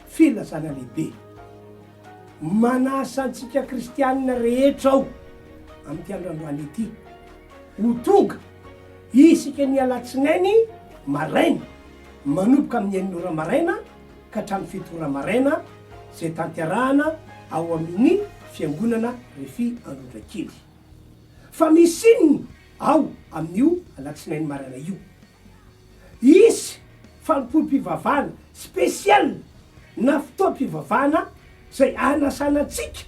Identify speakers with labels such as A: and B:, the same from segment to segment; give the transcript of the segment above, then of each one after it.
A: filazana lehibe manasa antsika kristianina rehetra ao amin'ity androandroany ity ho tonga isika ny alatsinainy maraina manomboka amin'ny enin'ora maraina ka hatramin'ny fito ora maraina zay tanterahana ao amin'ny fiangonana Refy Androndrakely. Fa misy inona ao amin'io alatsinainy maraina io? Isy fanompoam-pivavahana spesial na fotoam-pivavahana zay anasana antsika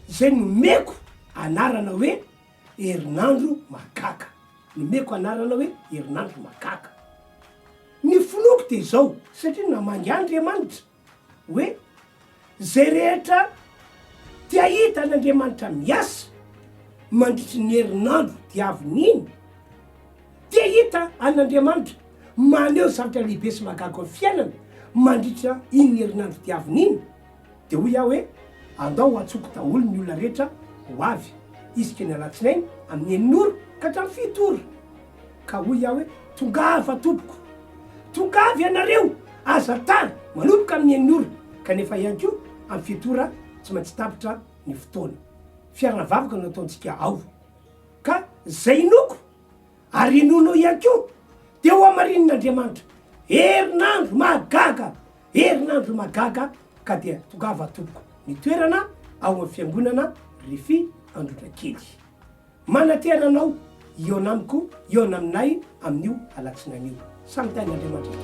A: zay nomeko anarana hoe herinandro mahagaga. Nomeko anarana hoe herinandro mahagaga. Ny fonoko de zao satria namangy Andriamanitra hoe zay rehetra tia hita an'Andriamanitra miasa mandritry ny herinandro diavin'iny, tia hita an'Andriamanitra maneho zavatra lehibe sy mahagaga amin'ny fiainana mandritra iny herinandro diavin'iny, de hoy aho hoe andao atsoko daholo ny olona rehetra ho avy isika ny alatsinainy amin'ny enin'ora ka hatramin'ny fito ora, ka hoy aho hoe tongava tompoko, tongavy ianareo aza tany manomboka amin'ny enin'ora kanefa ihany koa amin'ny fito ora tsy maintsy tapitra ny fotoana. Fiaravavaka no ataontsika ao ka zay noko ary inonao ihany koa de ho amarin'Andriamanitra herinandro mahagaga ka dia tongava tompoko ny toerana ao amin'ny fiangonana Refy Androndrakely. Manatena anao eo namiko eo naminay amin'io alatsinain'io samy tain'Andriamanitra.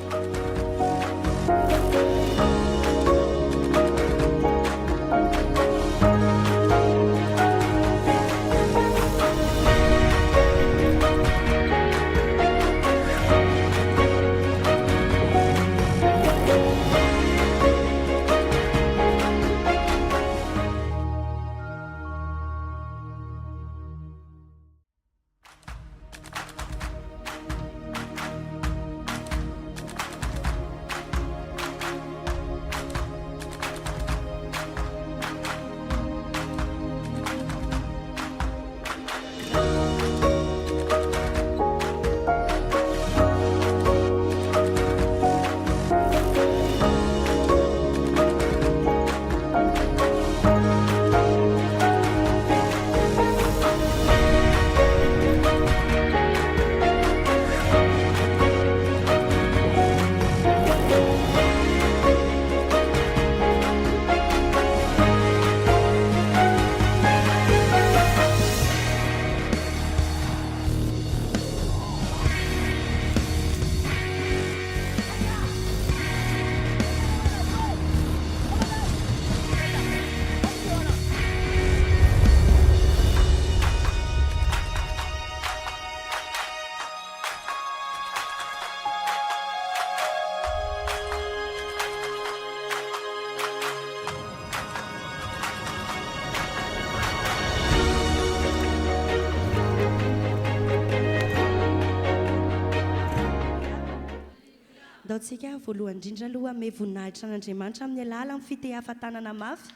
B: Daontsika voalohany indrindra aloha ame voninahitra an'Andriamanitra amin'ny alala amin'ny fitehafantanana mafy.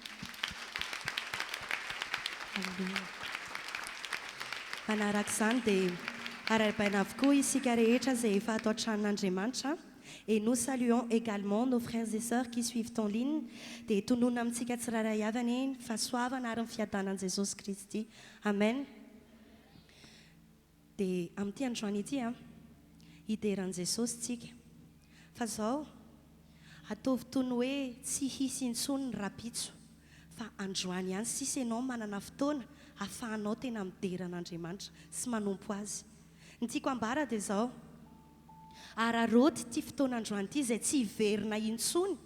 B: Manarak'izany dia arabaina avokoa isika rehetra izay efa ato an-tranon'Andriamanitra. Et nous saluons également nos frères et sœurs qui suivent en ligne. Dia tonona amintsika tsirairay avy ny fahasoavana ary ny fiadanan'i Jesosy Kristy. Amen. Dia amin'ity androany ity hideran'i Jesosy tsika. Fa zao ataovy toy ny hoe tsy hisy intsony ny rapitso fa androany ihany sisa ianao manana fotoana ahafahanao tena mideran'Andriamanitra sy manompo azy. Ny tiako ambara dia zao araroty ty fotoana androany ity izay tsy hiverina intsony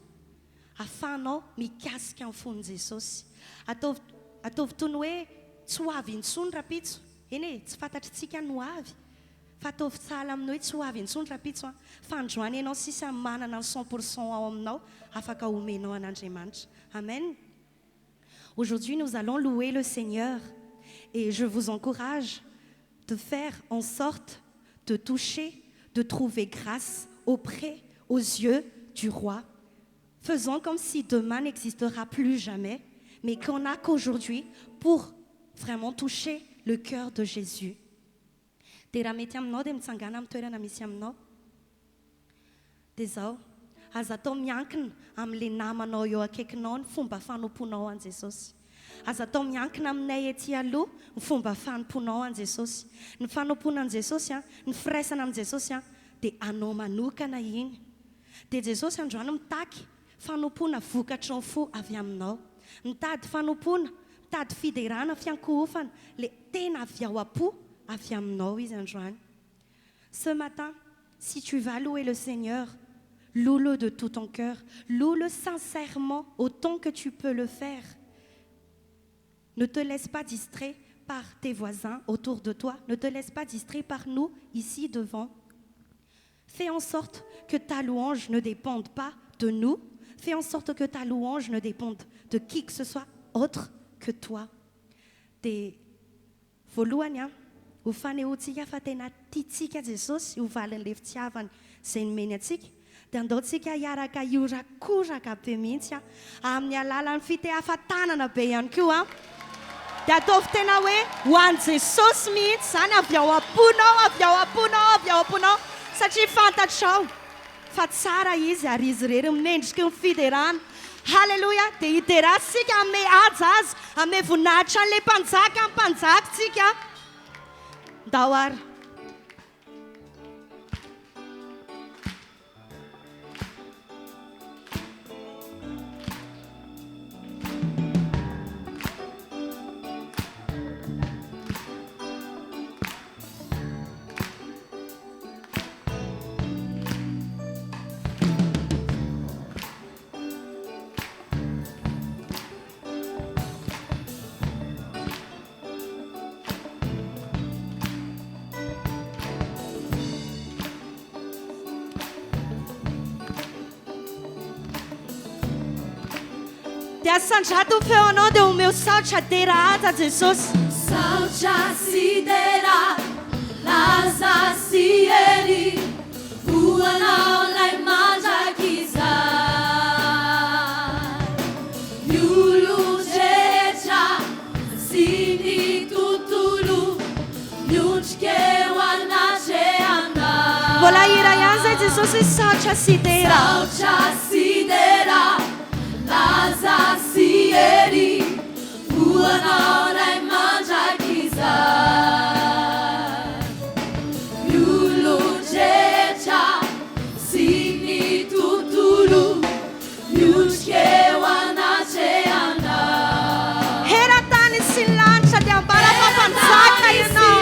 B: ahafahanao mikasika amin'ny fon'i Jesosy. Ataovy toy ny hoe tsy ho avy intsony rapitso, eny e tsy fantatritsika no avy. Fa ataovy tsala amin'ny hoe tsy ho avy intsony rapitso fa androany ianao sisa manana 100% ao aminao afaka omenao an'Andriamanitra. Amen. Aujourd'hui nous allons louer le Seigneur et je vous encourage de faire en sorte de toucher, de trouver grâce auprès aux yeux du roi. Faisons comme si demain n'existera plus jamais, mais qu'on n'a qu'aujourd'hui pour vraiment toucher le cœur de Jésus. Dia raha mety aminao dia mitsangana amin'ny toerana misy aminao. Dia zao aza atao miankina amin'le namanao eo akaikinao ny fomba fanomponao an' Jesosy. Aza atao miankina aminay ety aloha ny fomba fanomponao an' Jesosy. Ny fanompona an' Jesosy ny firaisana amin' Jesosy dia anao manokana iny. Dia Jesosy androany mitaky fanompona vokatry ny fo avy aminao. Mitady fanompona, mitady fiderana, fiankohofana, le tena avy ao am-po avy aminao izy androany. Ce matin, si tu vas louer le Seigneur, loue-le de tout ton cœur, loue-le sincèrement autant que tu peux le faire. Ne te laisse pas distrait par tes voisins autour de toi, ne te laisse pas distrait par nous ici devant. Fais en sorte que ta louange ne dépende pas de nous, fais en sorte que ta louange ne dépende de qui que ce soit autre que toi. Dia voalohany ho fanehoantsika fa tena tiantsika Jesosy ho valin'le fitiavany izay nomeny antsika, dia andaontsika hiaraka iorakoraka be mihitsy amin'ny alalan'ny fitehafantanana be ihany koa. Dia ataovy tena hoe ho an'i Jesosy mihitsy izany, avy ao am-ponao, avy ao am-ponao, avy ao am-ponao, satria fantatrao fa tsara izy ary izy rery mendriky ny fiderana. Halleluja! Dia hideransika ame aja azy, ame voninahitra an'le mpanjaka, mpanjakintsika. Ndao ary. Dia sandrato feo anao dia omeo saotra dera aza Jesosy.
C: Saotra si dera, laza si eri, voanao lay mandrakizay. Miolo drehetra sy ny tontolo, miondrika eo anatrehanao.
B: Mbola iray ihany zay Jesosy saotra si dera.
C: Saotra si dera, laza si eri, voanao lay mandrakizay. Miolo drehetra sy ny tontolo, miondrika eo anatrehanao.
B: Heran-tany sy ny lanitra dia ambara fa mpanjaka ianao.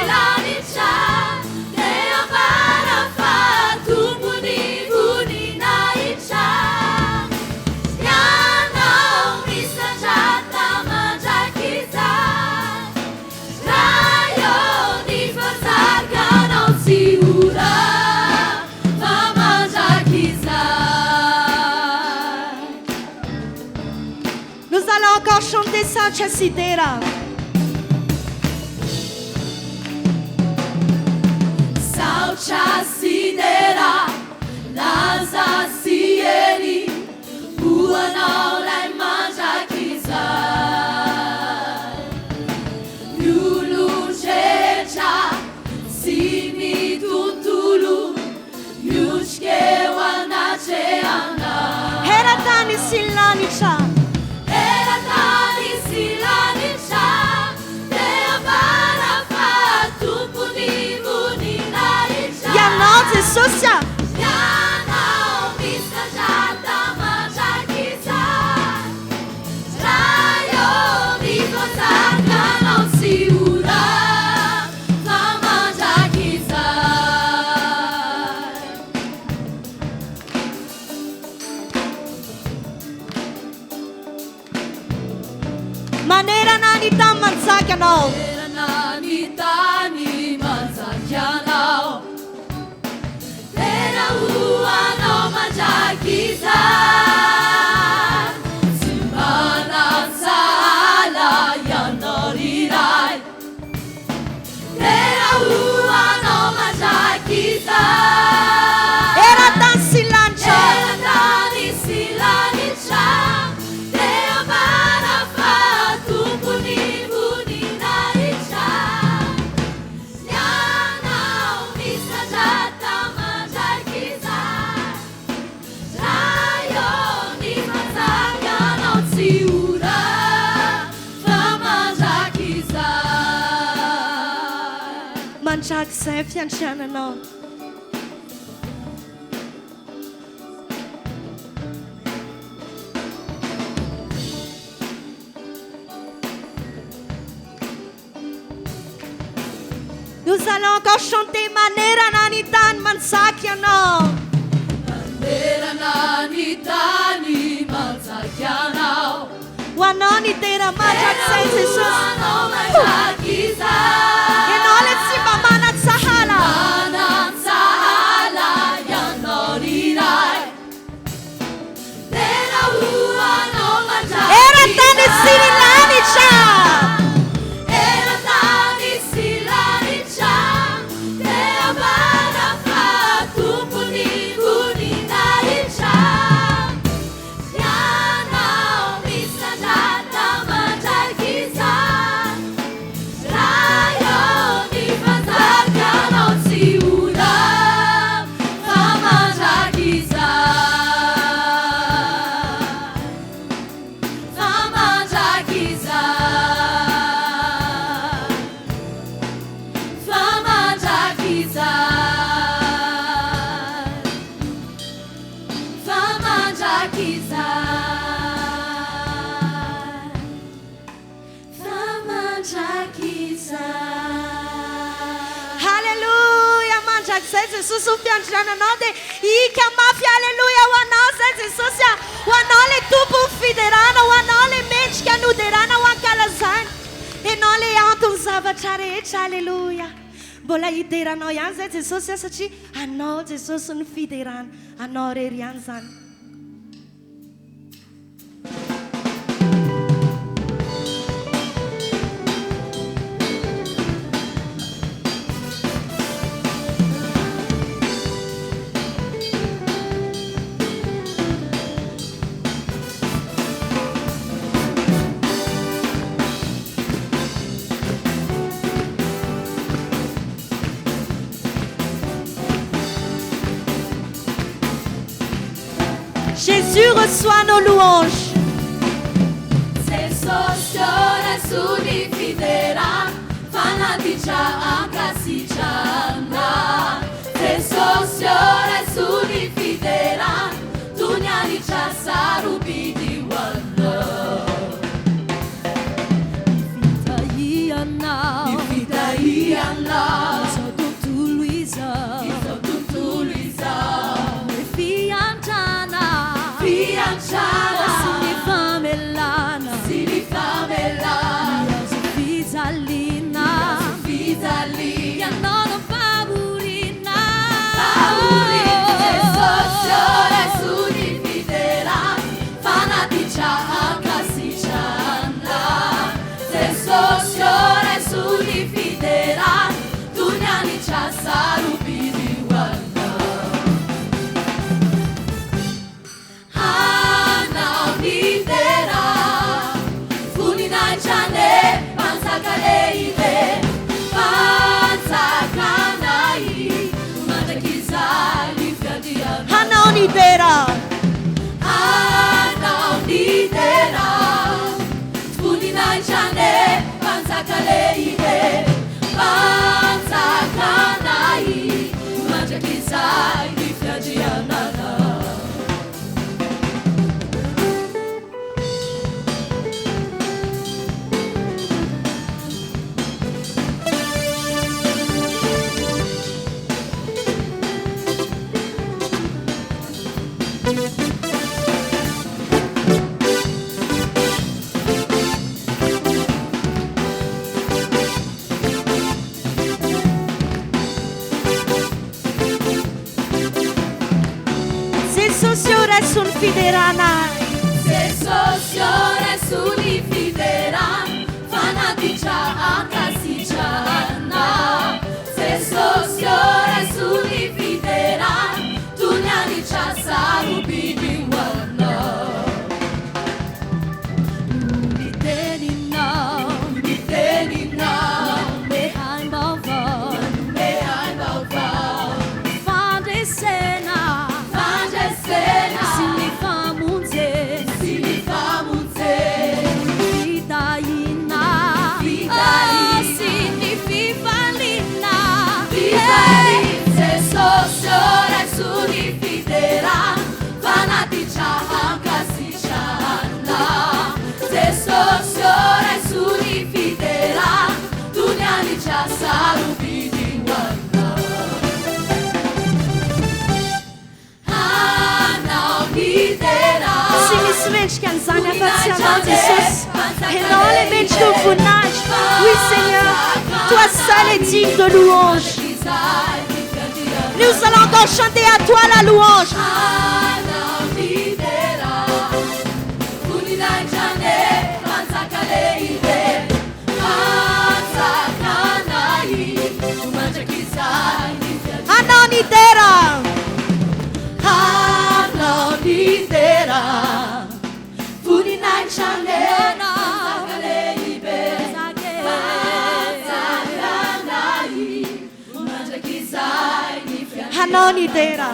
B: Nous allons encore chanter Saotra si dera.
C: Saotra si dera, laza si eri, voanao lay mandrakizay. Miolo drehetra sy ny tontolo, miondrika eo anatrehanao.
B: Heran-tany sy ny lanitra. Jesosy
C: Ianao misandrata mandrakizay, raha eo mivozaka sy ora fa mandrakizay.
B: manerana ny tany manjaka anao.
C: Manerana ny tany manjaka anao, anao mandrakizay, tsy manan-tsala ianao riray. Tena anao mandrakizay,
B: Eran-tany sy ny lanitra.
C: eran-tany sy lanitra, dia ambara fa tompony voninahitra.
B: mandrakizay fiandriananao Nous allons encore chanter manerana ny tany manjaky anao
C: manerana ny tany manjaky anao
B: ho anao ny tena mandrakizay Jesosy
C: anao manjaky izay
B: ianao le tsy mba manan-tsahala
C: manan-tsahala ianao riray tena ho anao manjaky
B: eran-tany sy ny lanitra
C: eran-tany sy lanitra tea bara fa tompony voninahitra ianao misandrata mandraky izay raha eo ny fanjaka anao tsy ora fa mandraky izay fa mandraky izay fa mandraky izay fa mandraky izay fa mandraky izay
B: Halleluja mandrakizay Jesosy ho fiandriananao dia ika mafy halleluja ho anao zay Jesosy ho anao le tompo ny fiderana ho anao le mendrika anoderana ho ankalazany ianao le antony zavatra rehetra halleluja mbola hideranao ihany zay Jesosy satria anao Jesosy ny fiderana anao rery ihany zany Jésus reçoit nos louanges.
C: Jesús ora suni fidera fanaticha ankasichana Jesús ora suni fidera tunyanicha sarubidi wana Ifitaiana Isotuntuluiza Fianchana Sini Famelana Fizalina Yanono Faburina Sosiore Suni Fidera Fanaticha Ankasichana Sosiore Suni Fidera Tunyanicha Sarubidi Wana
B: Hanaonidera
C: Hanaonidera Funinaichane Panzakaleide Panzakanai Majakizai Difragianana
B: Sosiore sun fiderana
C: Se sosiore suni fideran Fanaticha ankasichana Se sosiore suni fideran Tunyanicha sarubidi wana Mitenina Mehain bauva Fandesena Sini famunze Vidaina Sini fifalina
B: et non les menchoufounage. Oui Seigneur, toi seul est digne de louange. Nous allons encore chanter à toi la louange. Anonidera,
C: Anonidera, Funinai Chanena,
B: Anonidera,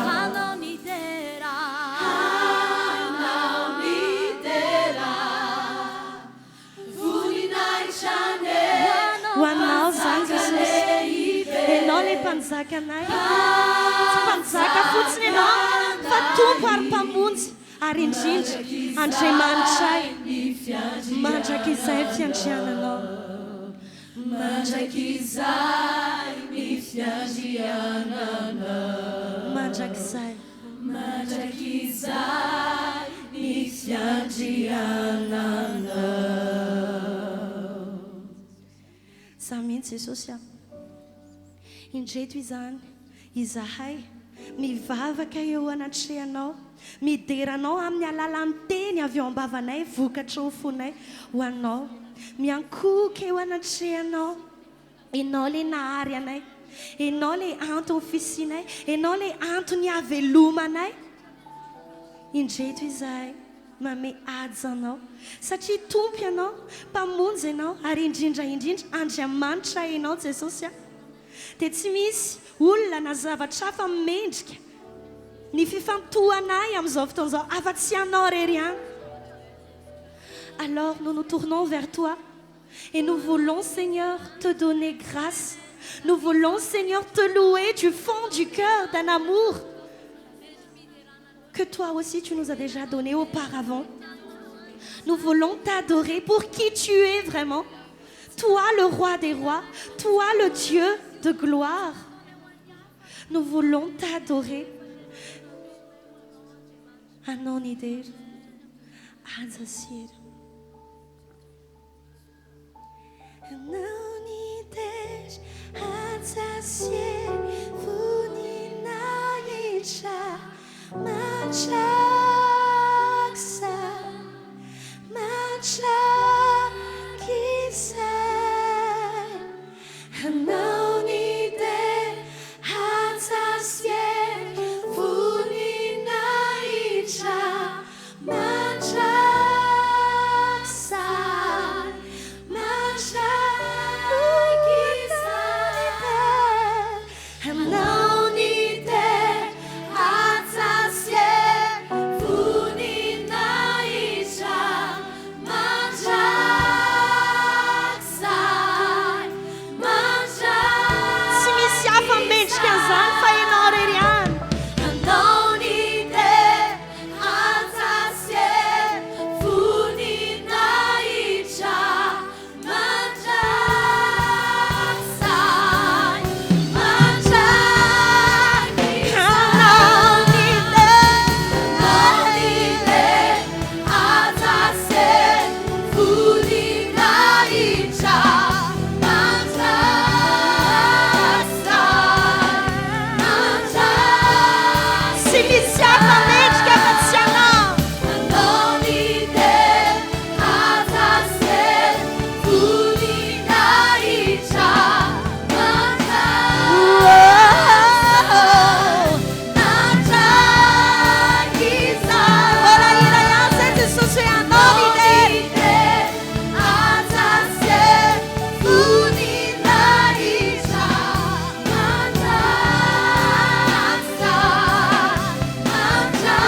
B: Wanao zany Jesus, ianao le mpanjaka anay. Tsy mpanjaka fotsiny ianao, fa tompo ary mpamonjy ary indrindra Andriamanitray. Mandraka izay fiandriananao.
C: Mandraka izay ny fiandriananao.
B: Mandraka izay.
C: Mandraka izay ny fiandriananao.
B: Za mihitsy Jesosy indreto izany izahay mivavaka eo anatrehanao, mideranao amin'ny alalan'ny teny avy eo ambavanay, vokatra ho fonay ho anao, miankoka eo anatrehanao. Ianao le nahary anay, ianao le antony fisianay, ianao le antony havelomanay. Indreto izahay mame ady anao satria tompo ianao, mpamonjy ianao ary indrindra Andriamanitra ianao Jesosy. Dia tsy misy olona na zavatra hafa mendrika ny fifantohanay amin'izao fotoan'izao afa-tsy anao rery ihany. Alors nous nous tournons vers toi et nous voulons Seigneur te donner grâce. Nous voulons Seigneur te louer du fond du cœur d'un amour que toi aussi tu nous as déjà donné auparavant. Nous voulons t'adorer pour qui tu es vraiment. Toi le roi des rois, toi le Dieu de gloire. Nous voulons t'adorer. Anonider, Azasir. Anonider, Azasir, Funinaïcha, Machaksa, Machakisa. Anonider, Azasir, Funinaïcha, Machaksa, Machakisa. Anonider, Azasir, Funinaïcha, Machaksa, Machakisa. Simisiafamente casar, vai na orelhada.
C: Anonider, Azasir, Funinaïcha, Machaksa, Machakisa. Anonider, Azasir, Funinaïcha, Machaksa, Machakisa.
B: Simisiafamente que apaixonar.
C: Anonider, Azasir, Funinaïcha, Machakisa.
B: Ora ira ya sente susu ya anonider.
C: Azasir, Funinaïcha, Machaksa, Machakisa.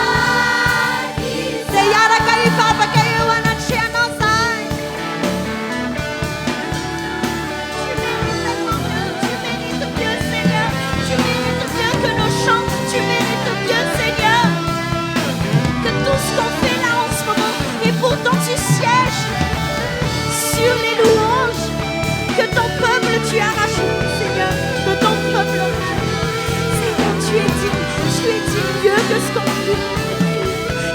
B: Seyara kai papa kai wana chena sai. Tu mérites mieux Seigneur. Tu mérites mieux que nos chants. Tu mérites mieux Seigneur que tout ce qu'on fait là en ce moment. Et pourtant tu sièges sur les louanges que ton peuple tu as racheté Seigneur. De ton peuple. Seigneur tu es digne mieux que ce qu'on fait.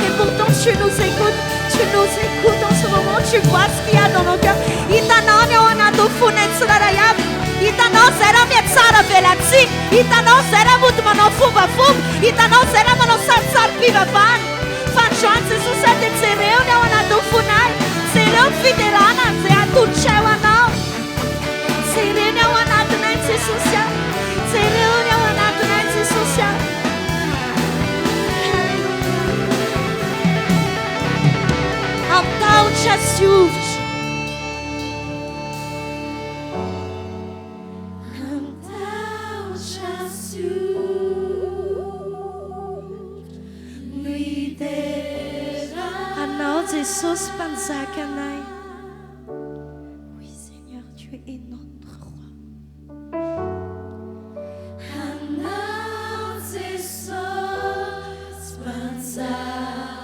B: Et pourtant tu nous écoutes, tu tu nous écoutes en ce moment, tu vois ce qu'il y a dans nos cœurs. Hitanao ny ao anaty fonay tsirairay aby. Hitanao zay raha mihatsara velantsika. Hitanao zay raha mody manao fombafomba. Hitanao zay raha manao sarisary-pivavahana. Fa androany Jesosy aho dia jereo ny ao anaty fonay. Jereo ny fiderana izay atolotra eo anao. Jereo ny ao anatinay Jesosy aho. Jereo ny ao anatinay Jesosy aho. Amtahotra sy ovitra. Anao Jesosy mpanjaka anay. Oui Seigneur, tu es notre roi.
C: Anao Jesosy mpanjaka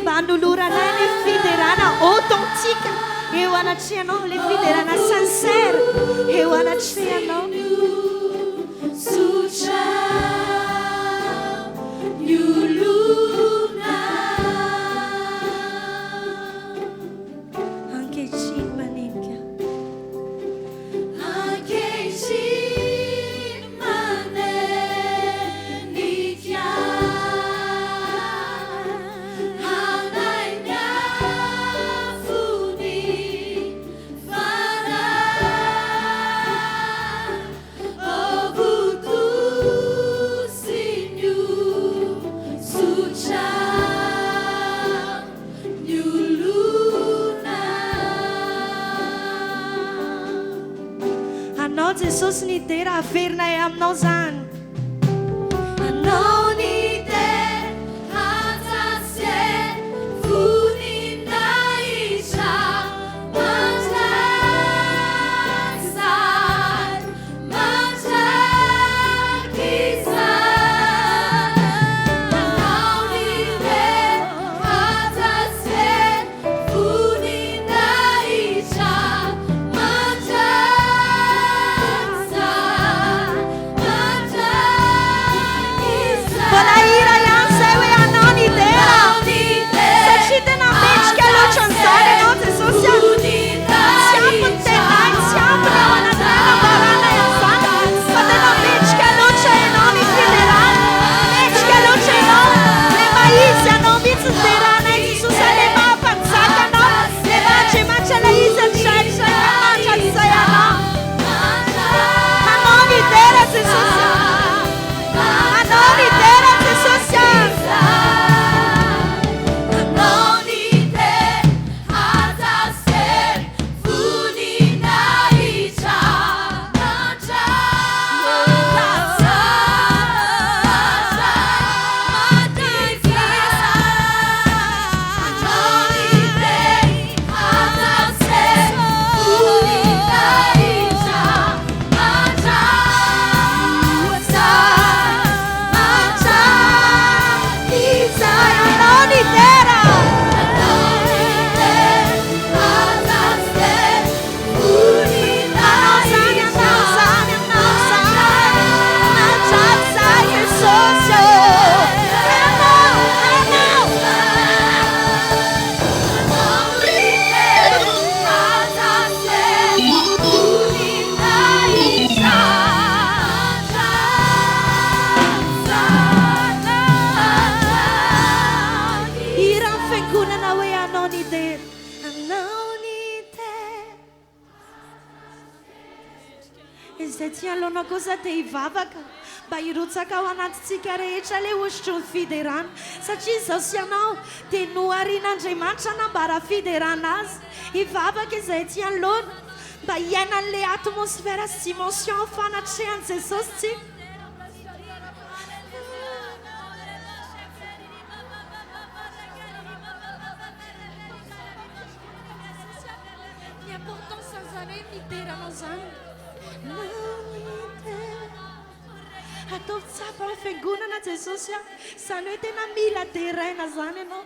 C: Banoloranay le fiderana authentique eo anatrehanao, le fiderana sincère eo anatrehanao. Sutra nyolona ankehitriny manenika. Ankehitriny manenika Jesosy ny idera averinay aminao zany. Anao ny idera atsasy voninahitra mandrakizany mandrakizany. Anao ny idera atsasy voninahitra mandrakizany. izay ty alohanao kosa dia hivavaka mba hirotsaka ao anatintsika rehetra le osotro ny fiderana satria izao sy anao dia noharian'Andriamanitra nambara fiderana azy hivavaka izay ty alohana mba hiaina n'le atmosfera sy dimension fanatrehan'i Jesosy tsika. Ataovy tsapa amin'ny fiangonana Jesosy a izany hoe tena mila deraina zany ianao.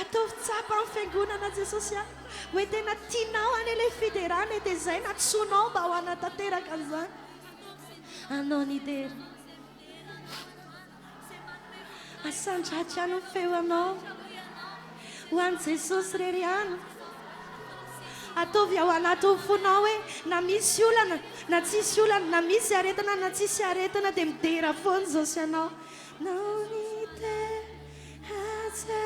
C: Ataovy tsapa amin'ny fiangonana Jesosy a hoe tena tianao any ilay fiderana dia izay natsoinao mba ho hanatanteraka an'izany. Anao ny dera asandratra any ny feonao ho an'i Jesosy rery any. Ataovy ao anaty fonao hoe na misy olana na tsisy olana na misy aretina na tsisy aretina dia midera foana izao sy ianao. Nao ny terasy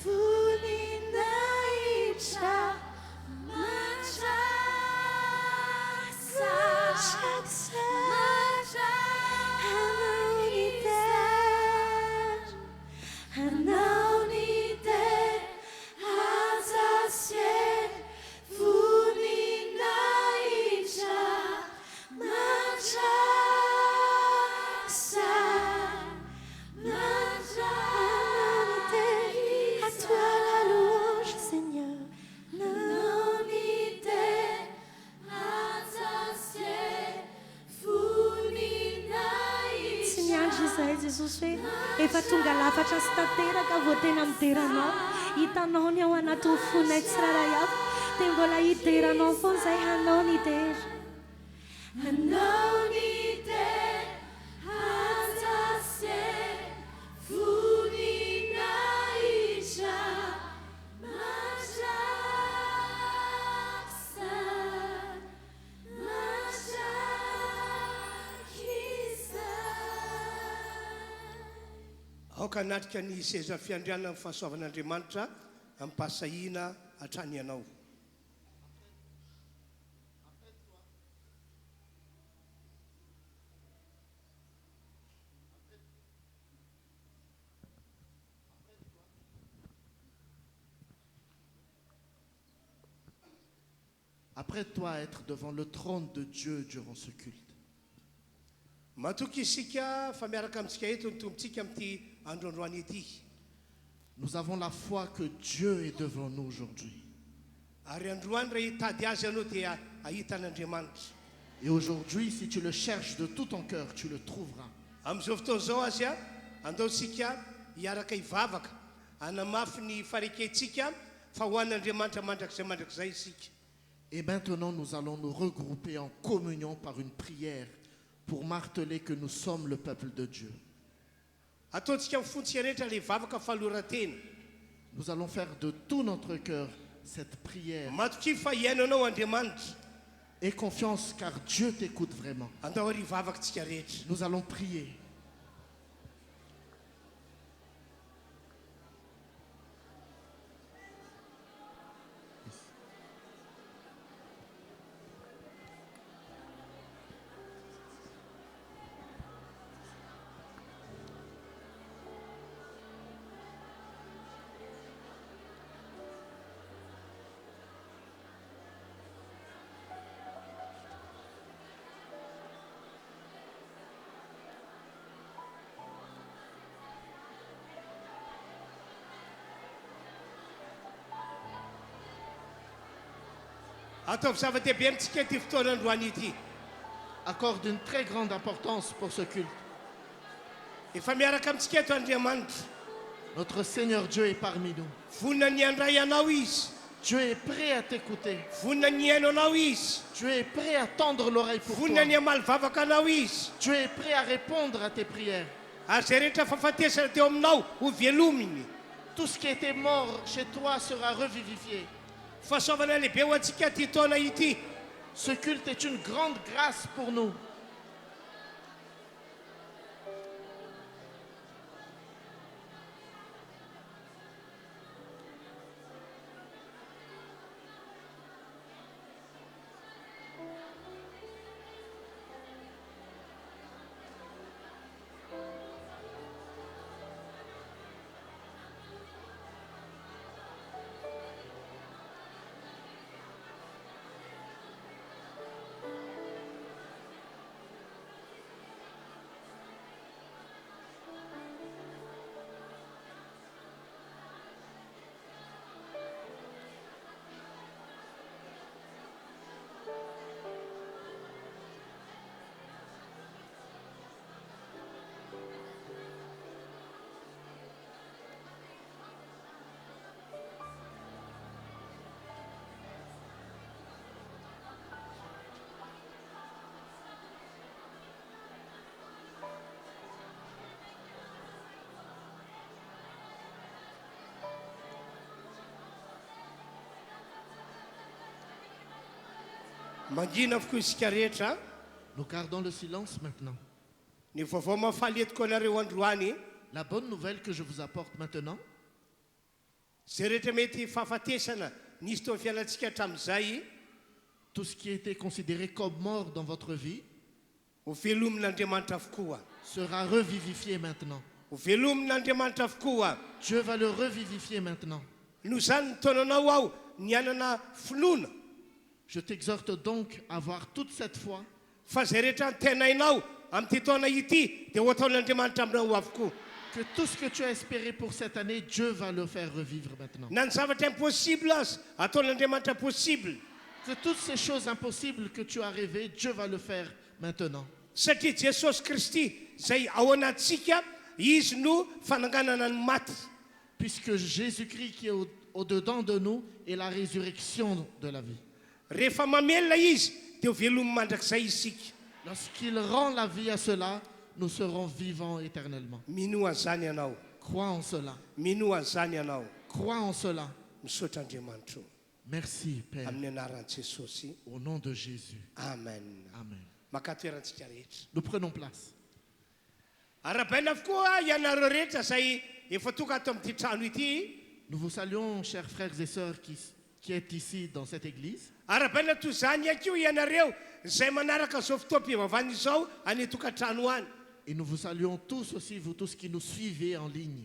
C: voninahitra matrasa anao ny Jesosy hoe efa tonga lafatra sy tanteraka vao tena mideranao hitanao ny ao anaty fonay tsiraray avy dia mbola hideranao foana izay hanao ny dera hanao ny
A: aoka anatrika ny seza fiandriana amin'ny fahasoavan'Andriamanitra amin'ny mpasahina hatrany ianao.
D: Apprête-toi à être devant le trône de Dieu durant ce culte.
A: Matoky isika fa miaraka amintsika eto ny tompontsika amin'ity androandroany ity.
D: Nous avons la foi que Dieu est devant nous aujourd'hui.
A: Ary androany raha hitady azy ianao dia ahita an'Andriamanitra.
D: Et aujourd'hui, si tu le cherches de tout ton cœur, tu le trouveras.
A: Amin'izao fotoana izao azy a andaosika hiaraka hivavaka hanamafy ny farekentsika fa ho an'Andriamanitra mandrakizay isika.
D: Et maintenant, nous allons nous regrouper en communion par une prière pour marteler que nous sommes le peuple de Dieu. Nous allons faire de tout notre cœur cette prière. Aie confiance car Dieu t'écoute vraiment. Nous allons prier. Accorde une très grande importance pour ce culte. Notre Seigneur Dieu est parmi nous. Dieu est prêt à t'écouter. Dieu est prêt à tendre l'oreille pour toi. Dieu est prêt à répondre à tes prières. Tout ce qui était mort chez toi sera revivifié. Ce culte est une grande grâce pour nous.
A: mangina avokoa isika rehetra.
D: Nous gardons le silence maintenant.
A: Ny vaovao mafaly etiko anareo androany.
D: La bonne nouvelle que je vous apporte maintenant,
A: Zay rehetra mety fahafatesana nisy tao amin'ny fiainantsika hatramin'izay,
D: tout ce qui était considéré comme mort dans votre vie
A: ho velomin'Andriamanitra avokoa.
D: sera revivifié maintenant.
A: Ho velomin'Andriamanitra avokoa.
D: Dieu va le revivifier maintenant.
A: Noho izany nitaonanao aho ny anana finoana.
D: Je t'exhorte donc à avoir toute cette foi
A: Fa zay rehetra nytenainao amin'ity taona ity dia ho ataon'Andriamanitra aminao avokoa.
D: que tout ce que tu as espéré pour cette année, Dieu va le faire revivre maintenant.
A: Na ny zavatra impossible azy ataon'Andriamanitra possible.
D: Que toutes ces choses impossibles que tu as rêvées, Dieu va le faire maintenant.
A: Satria Jesosy Kristy zay ao anatsika, izy no fananganana ny maty.
D: Puisque Jésus-Christ qui est au-dedans de nous est la résurrection de la vie.
A: Rehefa mamelona izy dia ho velomy mandrakizay isika.
D: Lorsqu'il rend la vie à cela, nous serons vivants éternellement.
A: Minoa an'izany ianao.
D: Crois en cela.
A: Minoa an'izany ianao.
D: Crois en cela.
A: Misaotra Andriamanitra
D: Merci, Père.
A: amin'ny anaran'i Jesosy.
D: Au nom de Jésus.
A: Amen.
D: Amen.
A: Makatoerantsika rehetra.
D: Nous prenons place.
A: Arabaina avokoa ianareo rehetra izay efa tonga ato amin'ity trano ity.
D: Nous vous saluons, chers frères et sœurs qui êtes ici dans cette église.
A: Arabaina toy izany akio ianareo izay manaraka izao fotoam-pivavana izao any tokantrano any.
D: Et nous vous saluons tous aussi, vous tous qui nous suivez en ligne.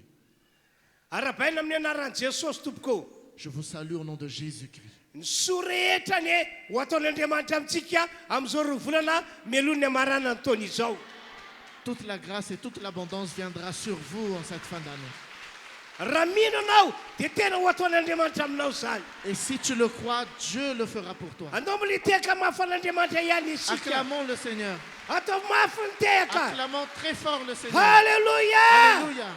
A: Arabaina amin'ny anaran'i Jesosy tompoko.
D: Je vous salue au nom de Jésus-Christ.
A: Ny soa rehetra ny ho ataon'Andriamanitra amintsika amin'izao rovolana melon'ny amarana ny taona izao.
D: Toute la grâce et toute l'abondance viendra sur vous en cette fin d'année.
A: Raha mino anao dia tena ho ataon'Andriamanitra aminao izany.
D: Et si tu le crois, Dieu le fera pour toi.
A: Andao militeka mafy an'Andriamanitra ihany isika.
D: Acclamons le Seigneur.
A: Atao mafy ny teka.
D: Acclamons très fort le Seigneur.
A: Halleluja.
D: Alléluia.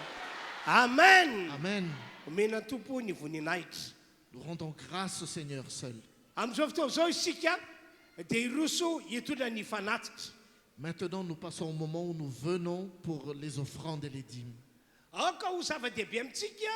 A: Amen.
D: Amen.
A: Omena tompo ny voninahitra.
D: Nous rendons grâce au Seigneur seul.
A: Amin'izao fotoana izao isika dia iroso hitondra ny fanatitra.
D: Maintenant, nous passons au moment où nous venons pour les offrandes et les dîmes.
A: Aoka ho zava-dehibe amintsika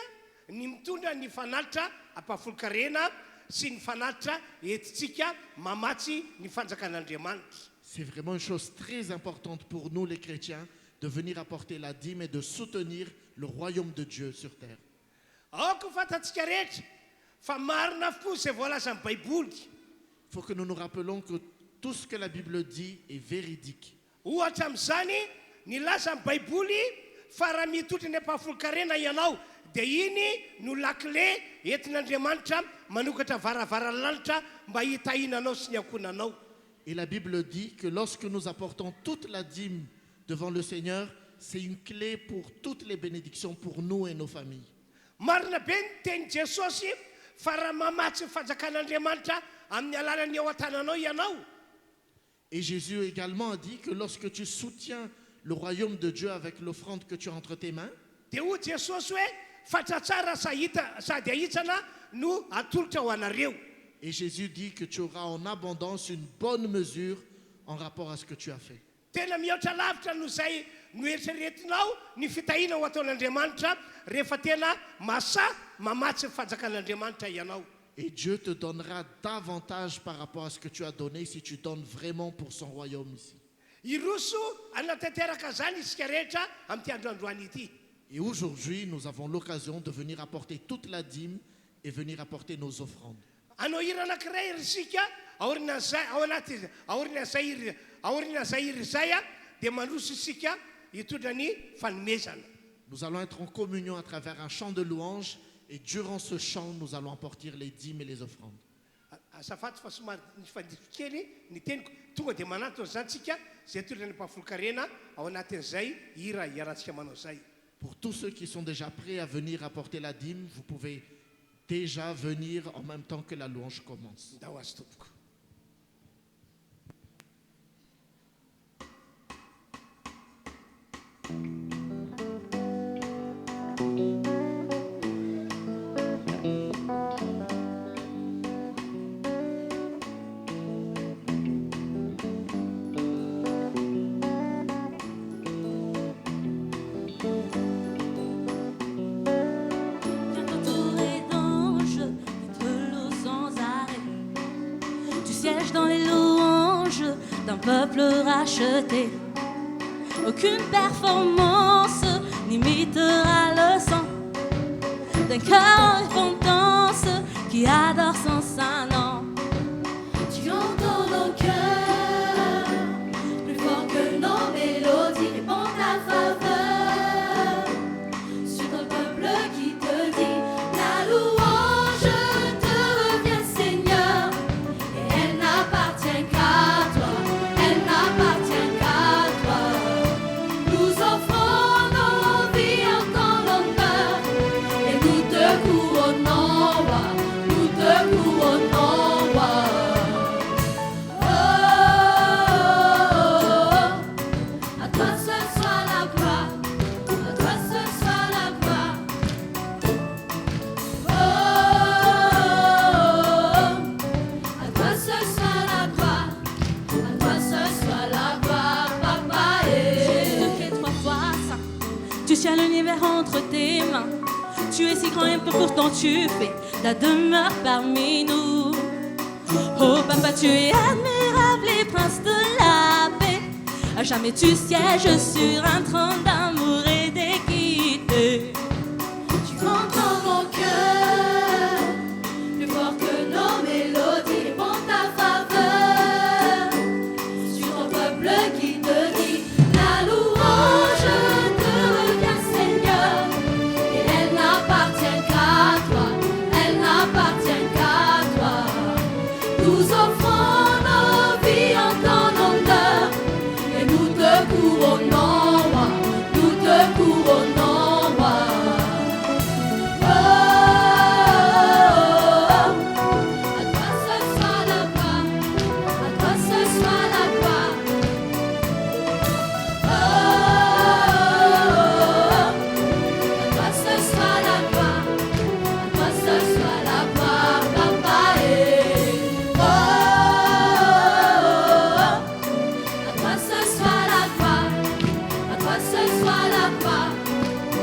A: ny mitondra ny fanatitra ampahafolo-karena sy ny fanatitra entintsika mamatsy ny fanjakan'Andriamanitra.
D: C'est vraiment une chose très importante pour nous les chrétiens de venir apporter la dîme et de soutenir le royaume de Dieu sur terre.
A: Aoka ho fantatsika rehetra fa marina avokoa izay voalaza amin'ny Baiboly.
D: Il faut que nous nous rappelons que tout ce que la Bible dit est véridique.
A: Ohatra amin'izany ny laza amin'ny Baiboly fa raha mitondra ny ampahafolo-karena ianao dia iny no lakile entin'Andriamanitra manokatra varavaranlanitra mba hitahinanao sy ny ankonanao.
D: Et la Bible dit que lorsque nous apportons toute la dîme devant le Seigneur, c'est une clé pour toutes les bénédictions pour nous et nos familles.
A: Marina be ny teny Jesosy fa raha mamatsy ny fanjakan'Andriamanitra amin'ny alalany ao an-tananao ianao.
D: Et Jésus également a dit que lorsque tu soutiens le royaume de Dieu avec l'offrande que tu as entre tes mains,
A: dia hoy Jesosy hoe fatra tsara sady ahitsana no atolotra ho anareo.
D: et Jésus dit que tu auras en abondance une bonne mesure en rapport à ce que tu as fait.
A: Tena mihoatra lavitra no izay no eritreretinao ny fitahina ho ataon'Andriamanitra rehefa tena mamatsy ny fanjakan'Andriamanitra ianao.
D: Et Dieu te donnera davantage par rapport à ce que tu as donné si tu donnes vraiment pour son royaume ici.
A: Iroso anatanteraka zany isika rehetra amin'ity androandroany ity.
D: Et aujourd'hui, nous avons l'occasion de venir apporter toute la dîme et venir apporter nos offrandes.
A: Anao hira anankiray isika aoriana zay hira izay dia mandroso isika hitondra ny fanomezana.
D: Nous allons être en communion à travers un chant de louange et durant ce chant, nous allons apporter les dîmes et les offrandes.
A: Azafaty fa somary nifandify kely ny teniko tonga dia manatona zantsika zay tondra ny ampahafolo-karena ao anatin'izay hira hiarantsika manao zay.
D: Pour tous ceux qui sont déjà prêts à venir apporter la dîme, vous pouvez déjà venir en même temps que la louange commence.
A: Ndao azy tompoko.
C: Dans les louanges. d'un peuple racheté. Aucune performance n'imitera le sang d'un cœur en repentance qui adore son saint nom.
E: Tu entends nos cœurs, plus fort que nos mélodies, répand ta faveur sur ton peuple qui te dit la louange te revient Seigneur, et elle n'appartient qu'à toi, elle n'appartient qu'à toi. Nous offrons nos vies en ton honneur, et nous te couronnons roi, nous te couronnons roi. À toi seul soit la gloire, à toi seul soit la gloire. À toi seul soit la gloire, à toi seul soit la gloire, papa.
C: Jésus qui est trois fois saint, tu tiens l'univers entre tes mains. Tu es si grand et peu, pourtant tu fais ta demeure parmi nous. Oh papa, tu es admirable et prince de la paix. À jamais tu sièges sur un trône d'amour et d'équité.
E: Tu entends mon cœur, plus fort que nos mélodies, répand ta faveur sur ton peuple qui te dit la louange te revient Seigneur, et elle n'appartient qu'à toi, elle n'appartient qu'à toi. Nous offrons nos vies en ton honneur, et nous te couronnons roi, nous te couronnons roi. À toi seul soit la gloire, à toi seul soit la gloire. À toi seul soit la gloire, à toi seul soit la gloire, papa. À toi seul soit la gloire, à toi seul soit la gloire.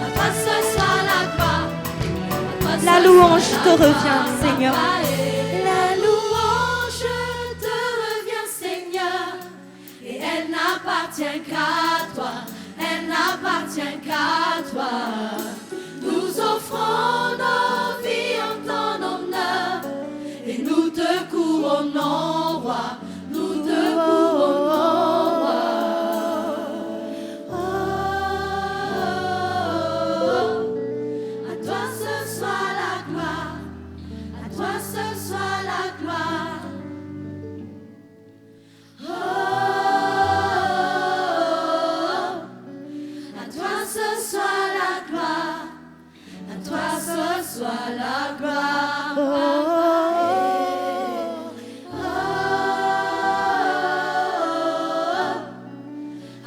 E: À toi seul soit la gloire, à toi
B: La
E: seul
B: louange
E: soit
B: te
E: la
B: revient,
E: gloire,
B: Seigneur.
E: papa. La louange te revient, Seigneur, et elle n'appartient qu'à toi, elle n'appartient qu'à toi. Nous offrons nos vies en ton honneur, et nous te couronnons roi, nous te couronnons roi. À toi seul soit la gloire, à toi seul soit la gloire. À toi seul soit la gloire, à toi seul soit la gloire,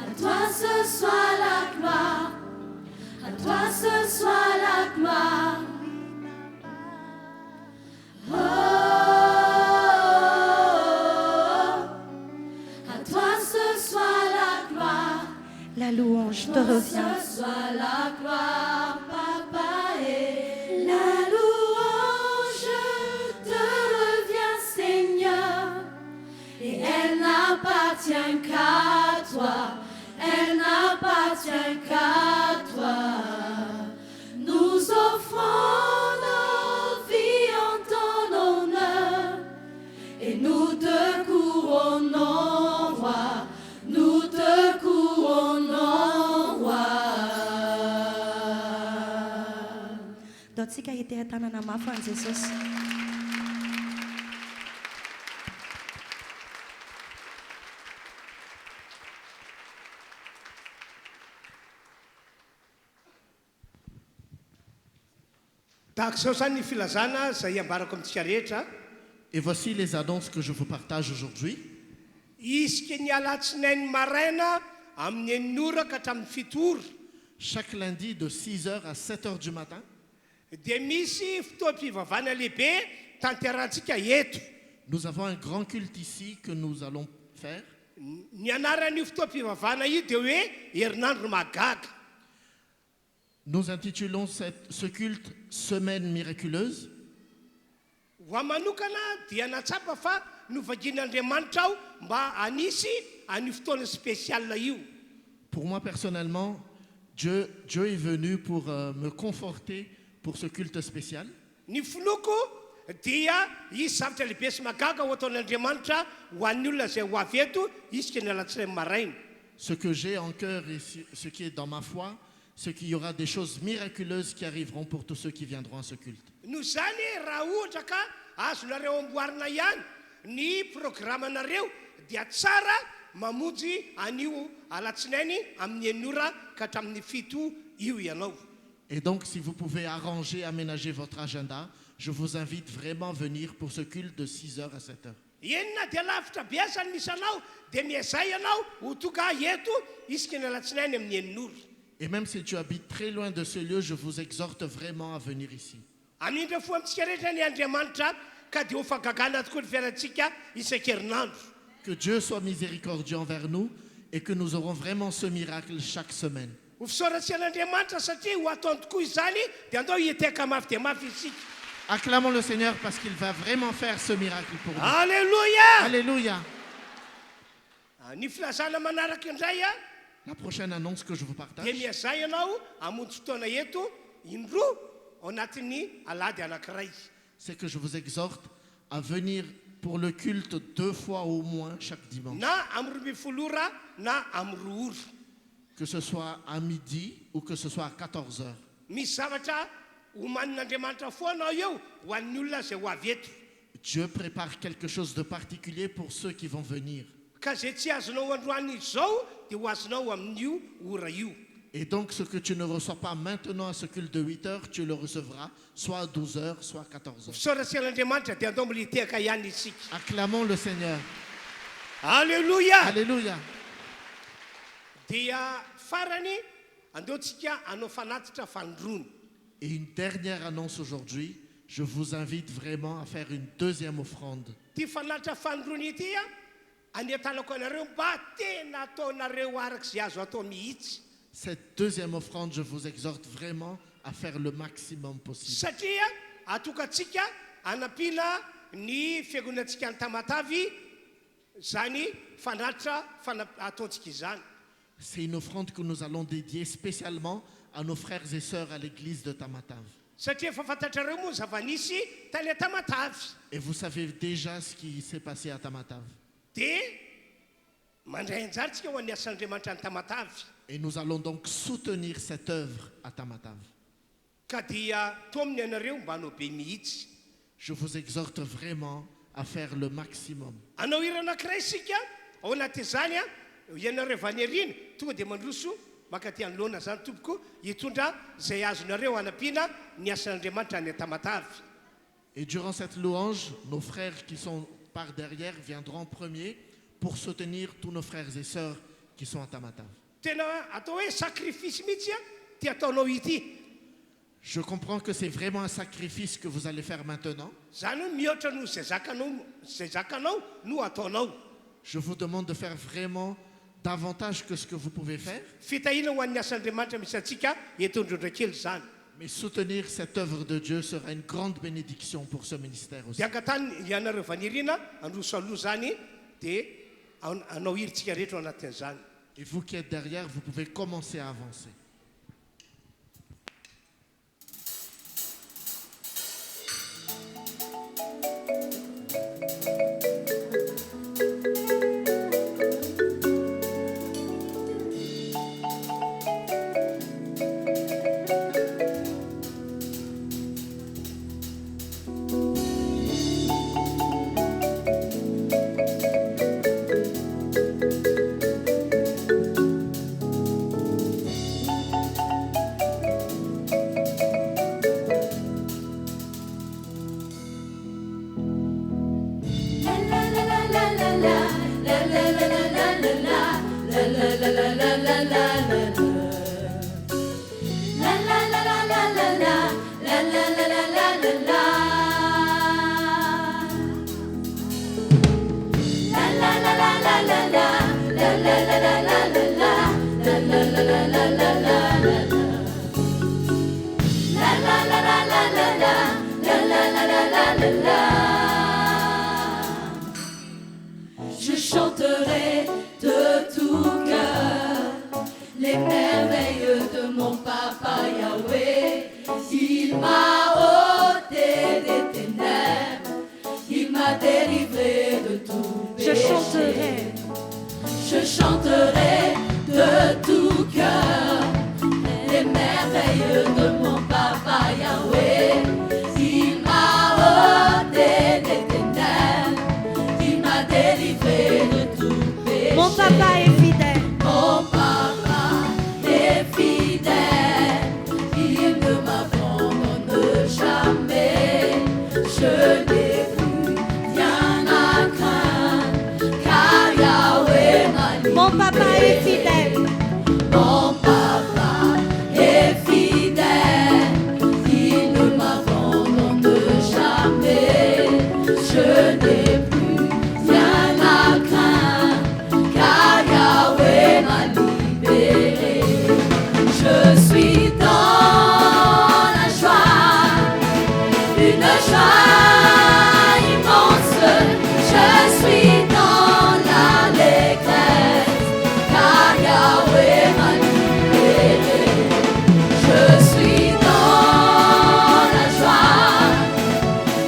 E: à toi seul soit la gloire, à toi seul soit la gloire. À toi seul soit la gloire,
B: La louange te revient.
E: seul soit la gloire, papa. Et la louange te revient, Seigneur, et elle n'appartient qu'à toi, elle n'appartient qu'à toi. Nous offrons nos vies en ton honneur, et nous te couronnons roi, nous te couronnons roi.
B: Dao antsika hitera tanana mafy an Jesosy.
A: tahaka izao zany ny filazana izay ambarako amintsika rehetra.
D: Et voici les annonces que je vous partage aujourd'hui.
A: Isika ny alatsinainy maraina amin'ny enin'ora ka hatramin'ny fito ora.
D: Chaque lundi de 6h à 7h du matin,
A: Dia misy fotoam-pivavahana lehibe tanterantsika eto.
D: nous avons un grand culte ici que nous allons faire.
A: Ny anaran'io fotoam-pivavahana io dia hoe herinandro magaga.
D: Nous intitulons ce culte Semaine miraculeuse.
A: Wa manokana dia natsapa fa novagian'Andriamanitra aho mba anisy anio fotoana spécial io.
D: Pour moi personnellement, Dieu est venu pour me conforter pour ce culte spécial.
A: Ny foloko dia izy zavatra lehibe sy magaga ho ataon'Andriamanitra ho an'ny olona izay ho avy eto isika ny alatsinainy maraina.
D: Ce que j'ai en cœur et ce qui est dans ma foi, c'est qu'il y aura des choses miraculeuses qui arriveront pour tous ceux qui viendront à ce culte.
A: Noho zany raha ohatra ka azonareo amboarina ihany ny programanareo dia tsara mamonjy anio alatsinainy amin'ny enora ka hatramin'ny fito io ianao.
D: Et donc, si vous pouvez arranger, aménager votre agenda, je vous invite vraiment à venir pour ce culte de 6h à 7h.
A: Enina dia lavitra biasa ny misy anao dia miazay ianao ho tonga eto isika ny alatsinainy amin'ny eninora.
D: Et même si tu habites très loin de ce lieu, je vous exhorte vraiment à venir ici.
A: Amindra fo amintsika rehetra ny Andriamanitra ka dia ho fagagana tokoa ny fiainantsika isan-kerinandro.
D: Que Dieu soit miséricordieux envers nous et que nous aurons vraiment ce miracle chaque semaine.
A: Ho fisaoratsy an'Andriamanitra satria ho ataony tokoa izany dia andao hiteka mafy dia mafy isika.
D: Acclamons le Seigneur parce qu'il va vraiment faire ce miracle pour nous.
A: Alléluia!
D: Alléluia!
A: Ny filazana manaraka indray
D: La prochaine annonce que je vous
A: dia
D: partage,
A: miazay ianao hamonjy fotoana eto indroa ao anatin'ny alady anankiray.
D: c'est que je vous exhorte à venir pour le culte 2 fois au moins chaque dimanche.
A: Na amin'ny 12 ora na amin'ny 2 ora.
D: Que ce soit à midi ou que ce soit à 14h.
A: Misy zavatra homanin'Andriamanitra foana eo ho an'ny olona izay ho avy eto.
D: Dieu prépare quelque chose de particulier pour ceux qui vont venir.
A: Ka zay tsy azonao androany izao dia ho azonao amin'io ora io.
D: Et donc ce que tu ne reçois pas maintenant à ce culte de 8h, tu le recevras soit à 12h, soit à 14h.
A: Fisaoratsy an'Andriamanitra dia andao militehaka ihany isika.
D: Acclamons le Seigneur.
A: Alléluia!
D: Alléluia.
A: Dia farany andeontsika hanao fanatitra fandrony.
D: Et une dernière annonce aujourd'hui, je vous invite vraiment à faire une deuxième offrande.
A: Ty fanatitra fandrony ity anetanako anareo mba tena ataonareo arak'izay azo atao mihitsy.
D: Cette deuxième offrande, je vous exhorte vraiment à faire le maximum possible.
A: Satria atokantsika anapina ny fiangonantsika ny Tamatavy zany fanatitra ataontsika izany.
D: C'est une offrande que nous allons dédier spécialement à nos frères et sœurs à l'église de Tamatave.
A: Satria efa fantatrareo moa zava-nisy tany Tamatavy.
D: Et vous savez déjà ce qui s'est passé à Tamatave.
A: Dia mandray anjarintsika ho an'ny asan'Andriamanitra ny Tamatavy.
D: Et nous allons donc soutenir cette œuvre à Tamatave.
A: Ka dia tomony anareo mba hanao be mihitsy.
D: Je vous exhorte vraiment à faire le maximum.
A: Anao hira anankiray isika ao anatin'izany ianareo vanerina tonga dia mandroso makaty anoloana zany tompoko hitondra izay azonareo hanampiana ny asan'Andriamanitra any Tamatavy.
D: Et durant cette louange, nos frères qui sont par derrière viendront en premier pour soutenir tous nos frères et sœurs qui sont à Tamatave.
A: Tena atao hoe sacrifice mihitsy ty ataonao ity.
D: Je comprends que c'est vraiment un sacrifice que vous allez faire maintenant.
A: Zany hoe mihoatra no izay zakanao no ataonao.
D: Je vous demande de faire vraiment davantage que ce que vous pouvez faire.
A: Fitahina ho an'ny asan'Andriamanitra misy antsika eto ndrondrakely zany.
D: Mais soutenir cette œuvre de Dieu sera une grande bénédiction pour ce ministère aussi.
A: Dia angatany ianareo vanirina androso aloha zany dia anao hirintsika rehetra ao anatin'izany.
D: Et vous qui êtes derrière, vous pouvez commencer à avancer.
E: Il m'a ôté des ténèbres, il m'a délivré de tout péché. Je chanterai de tout cœur les merveilles de mon papa Yahweh. Il m'a ôté des ténèbres, il m'a délivré de tout péché.
C: Mon papa est fidèle.
E: Mon papa est fidèle, il ne m'abandonne jamais. Je n'ai plus rien à craindre, car Yahweh m'a livré.
C: Mon papa est fidèle.
E: Mon papa est fidèle, il ne m'abandonne jamais. Je n'ai plus rien à craindre, car Yahweh m'a libéré. Je suis dans la joie, une joie immense. Je suis dans l'allégresse, car Yahweh m'a libéré. Je suis dans la joie,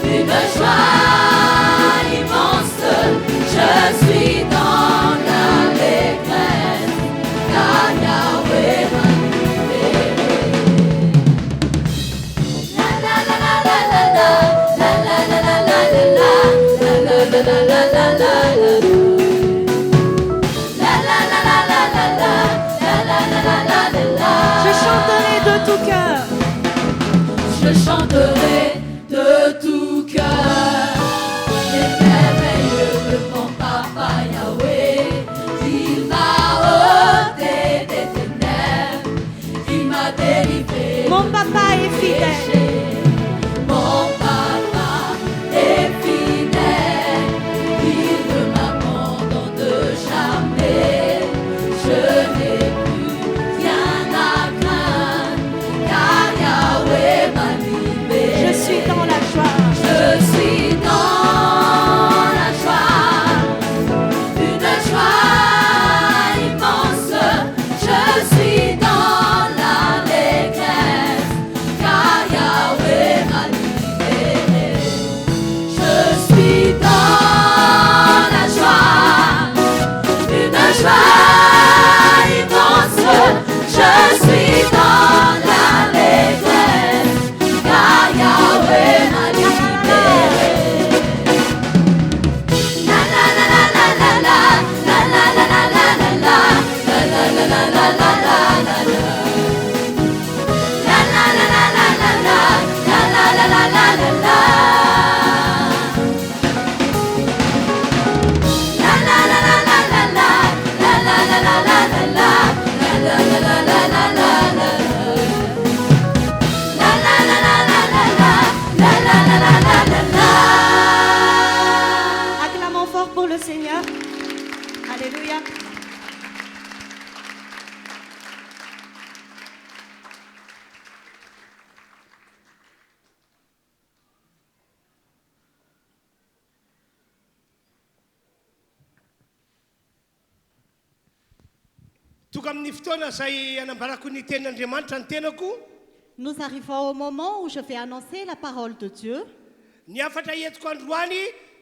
E: une joie immense. Je suis dans l'allégresse, car Yahweh m'a libéré. La la la la la la la la la la la la la la la la la la la.
C: Je chanterai de tout cœur.
E: Je chanterai de tout cœur les merveilles de mon papa Yahweh. Il m'a ôté des ténèbres, il m'a délivré.
C: Mon papa est fidèle.
E: Mon papa est fidèle, il ne m'abandonne jamais. Je n'ai plus rien à craindre, car Yahweh m'a libéré.
C: Je suis dans la joie.
E: Je suis dans la joie, une joie immense. Je suis dans l'allégresse, car Yahweh m'a libéré. Je suis dans la joie, une joie immense. Je suis dans l'allégresse, car Yahweh m'a libéré. La la la la la la la, la la la la la la la, la la la la la la la la. La la la la la la la, la la la la la la la. La la la la la la la, la la la la la la la, la la la la la la la la. La la la la la la la, la la la la la la la.
C: Acclamons fort pour le Seigneur. Alléluia.
A: tonga amin'ny fotoana izay anambarako ny tenin'Andriamanitra ny tenako.
F: Nous arrivons au moment où je vais annoncer la parole de Dieu.
A: Ny afatra entiko androany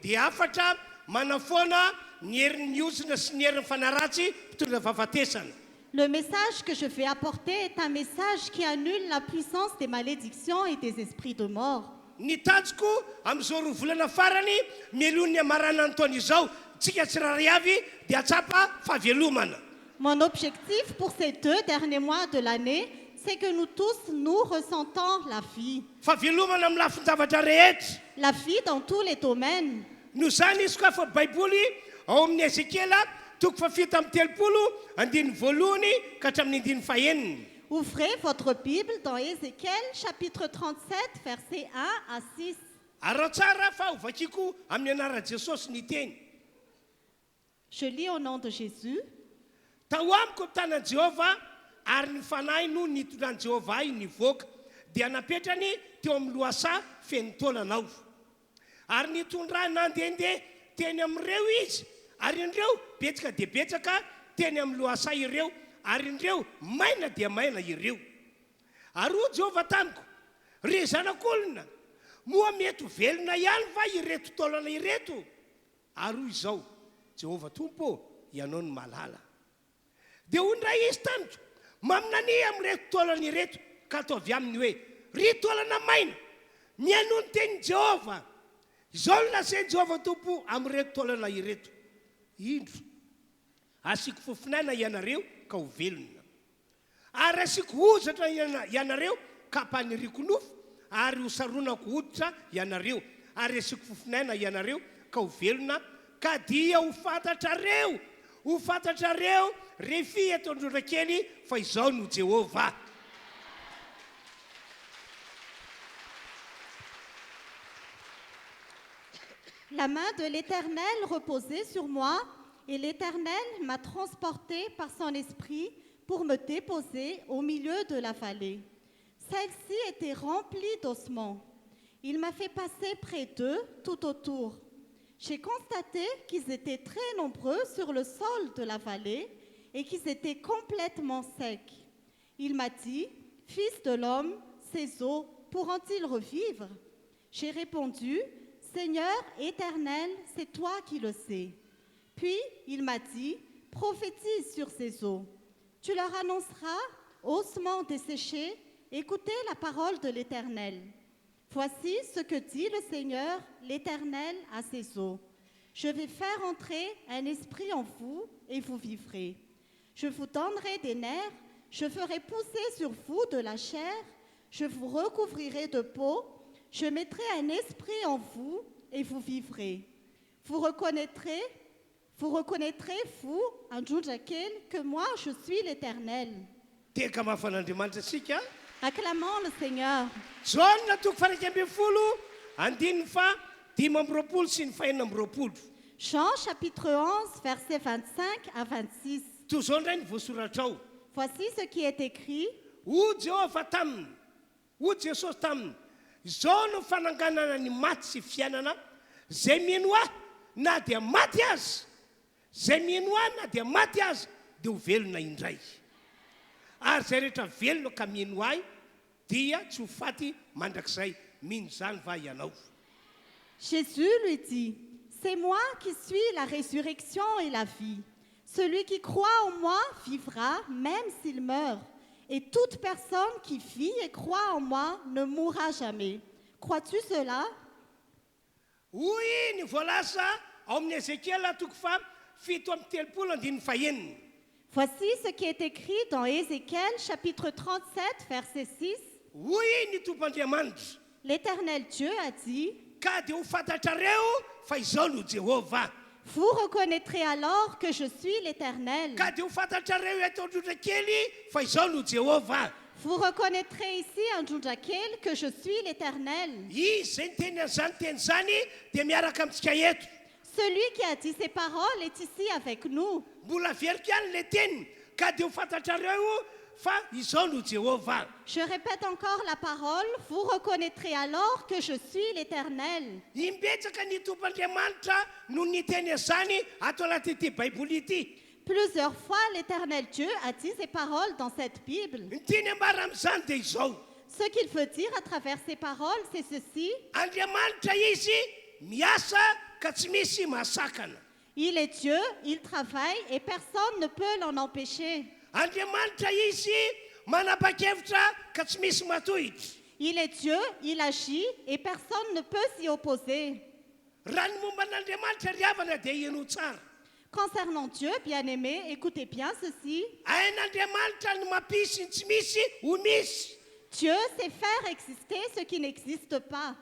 A: dia afatra manafoana ny herin'ny osina sy ny herin'ny fanaratsy mpitondra fahafatesana.
F: Le message que je vais apporter est un message qui annule la puissance des malédictions et des esprits de mort.
A: Ny tanjoko amin'izao roa volana farany mielon'ny amarana ny taona izao tsika tsirairay avy dia atsapa fahavelomana.
F: Mon objectif pour ces 2 derniers mois de l'année, c'est que nous tous, nous ressentons la vie.
A: Fahavelomana amin'ny lafiny zavatra rehetra.
F: La vie dans tous les domaines.
A: Noho izany izy koa fa baiboly ao amin'ny Ezekela toko fafito amin'ny telopolo andiny voalohany ka hatramin'ny andiny fahaeniny.
F: Ouvrez votre Bible dans Ézéchiel chapitre 37 versets 1 à 6.
A: Arao tsara fa ovakiko amin'ny anaran'i Jesosy ny teny.
F: Je lis au nom de Jésus.
A: Tao amiko tanan'i Jéhovah ary ny fanahy no nitondran'i Jéhovah nivoaka dia napetrany teo amin'ny loasa feno taonanao. Ary nitondrany nandehandeha teny amin'ireo izy ary indreo betsaka dia betsaka teny amin'ny loasa ireo ary indreo maina dia maina ireo. Ary hoy Jéhovah tamiko, Re zanak'olona moa mety velona ihany va ireto taolana ireto. Ary hoy izao, Jehovah tompo ianao ny malala. Dia hoy ny ray izy tamiko, maminany amin'ireto taolana ireto ka atao avy aminy hoe ry taolana maina, miaino ny tenin'i Jehovah. Izao no lazainy Jehovah tompo amin'ireto taolana ireto. Indro asiko fofinaina ianareo ka ho velona. Ary asiko hozatra ianareo ka paniriko nofo, ary hosaronako hoditra ianareo. Ary asiko fofinaina ianareo ka ho velona, ka dia ho fantatrareo rehefa eto androrakely fa izao no Jehovah.
F: La main de l'Éternel reposait sur moi, et l'Éternel m'a transporté par son esprit pour me déposer au milieu de la vallée. Celle-ci était remplie d'ossements. Il m'a fait passer près d'eux tout autour. J'ai constaté qu'ils étaient très nombreux sur le sol de la vallée et qu'ils étaient complètement secs. Il m'a dit, « Fils de l'homme, ces os pourront-ils revivre ?» J'ai répondu, « Seigneur éternel, c'est toi qui le sais. » Puis il m'a dit, « Prophétise sur ces eaux. Tu leur annonceras, ossements desséchés, écoutez la parole de l'Éternel. Voici ce que dit le Seigneur, l'Éternel, à ces eaux. Je vais faire entrer un esprit en vous et vous vivrez. Je vous donnerai des nerfs, je ferai pousser sur vous de la chair, je vous recouvrirai de peau, je mettrai un esprit en vous et vous vivrez. Vous reconnaîtrez, vous, Andjoujakel, que moi je suis l'Éternel. Acclamons le Seigneur. Jean chapitre 11, versets 25 à 26. Voici ce qui est écrit.
A: Izao no fananganana ny maty sy fiainana, zay mieno ahy na dia maty azy, zay mieno ahy na dia maty azy, dia ho velona indray. Ary zay rehetra velona ka mieno ahy, dia tsy ho faty mandrakizay, mino zany va ianao.
F: Jésus lui dit, c'est moi qui suis la résurrection et la vie. Celui qui croit en moi vivra même s'il meurt. Et toute personne qui vit et croit en moi ne mourra jamais. Crois-tu cela?
A: Oui, ny voalaza ao amin'ny Ézéchiel atoko fa 7:30.
F: Voici ce qui est écrit dans Ézéchiel chapitre 37 verset 6.
A: Oui, ny Tompoandriamanitra.
F: L'Éternel Dieu a dit,
A: ka dia ho fantatrareo fa izao no Jehovah.
F: Vous reconnaîtrez alors que je suis l'Éternel. Vous reconnaîtrez ici en Andjoujakel que je suis l'Éternel. Celui qui a dit ces paroles est ici avec nous. Je répète encore la parole, vous reconnaîtrez alors que je suis l'Éternel. Plusieurs fois, l'Éternel Dieu a dit ces paroles dans cette Bible. Ce qu'il veut dire à travers ces paroles, c'est ceci. Il est Dieu, il travaille et personne ne peut l'en empêcher. Il est Dieu, il agit et personne ne peut s'y opposer. Concernant Dieu, bien-aimé, écoutez bien ceci. Dieu sait faire exister ce qui n'existe pas.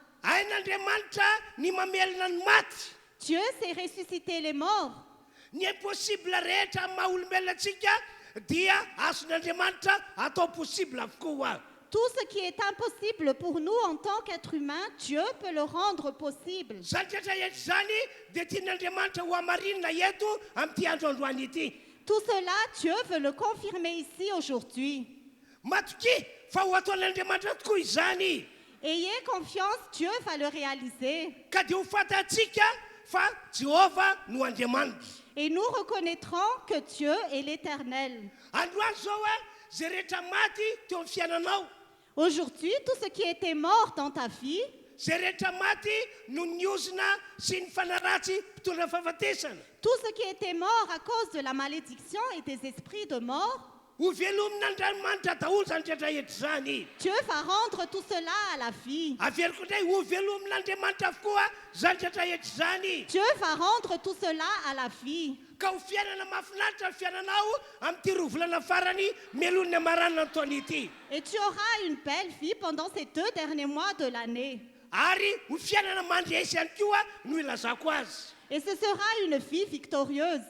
F: Dieu sait ressusciter les morts. Tout ce qui est impossible pour nous en tant qu'être humain, Dieu peut le rendre possible. Tout cela, Dieu veut le confirmer ici aujourd'hui. Ayez confiance, Dieu va le réaliser. Et nous reconnaîtrons que Dieu est l'Éternel. Aujourd'hui, tout ce qui était mort dans ta vie,
A: zay rehetra maty no niozina sy ny fanaratsy mpitondra fahafatesana.
F: tout ce qui était mort à cause de la malédiction et des esprits de mort,
A: ho velomin'Andriamanitra daholo zany rehetrarehetra zany.
F: Dieu va rendre tout cela à la vie.
A: Averiko indray ho velomin'Andriamanitra avokoa zany rehetrarehetra zany.
F: Dieu va rendre tout cela à la vie.
A: Ka ho fiainana mahafinaritra ny fiainanao amin'ity rovolana farany melon'ny amaranina ny taona ity.
F: Et tu auras une belle vie pendant ces 2 derniers mois de l'année.
A: Ary ho fiainana mandresy ihany koa no ilazako azy.
F: Et ce sera une vie victorieuse.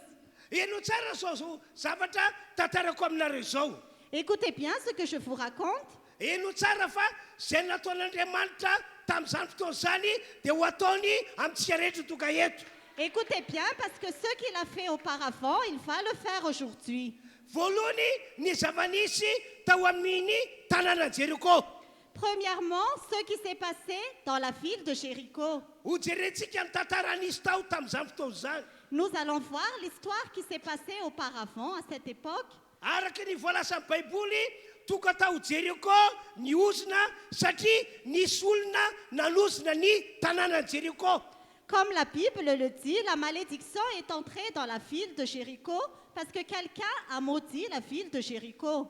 A: Eno tsara zao zavatra tantarako aminareo zao.
F: Écoutez bien ce que je vous raconte.
A: Eno tsara fa zay nataon'Andriamanitra tamin'izany fotoana zany dia ho ataony amintsika rehetra toka eto.
F: Écoutez bien parce que ce qu'il a fait auparavant, il va le faire aujourd'hui.
A: Voalohany ny zava-nisy tao amin'ny tanàna Jeriko.
F: Premièrement, ce qui s'est passé dans la ville de Jéricho.
A: Ho jerentsika ny tantara nisy tao tamin'izany fotoana zany.
F: Nous allons voir l'histoire qui s'est passée auparavant à cette époque.
A: Araka ny voalasan'ny Baiboly, tonga tao Jeriko ny ozina satria nisy olona nanosina ny tanàna Jeriko.
F: Comme la Bible le dit, la malédiction est entrée dans la ville de Jéricho parce que quelqu'un a maudit la ville de Jéricho.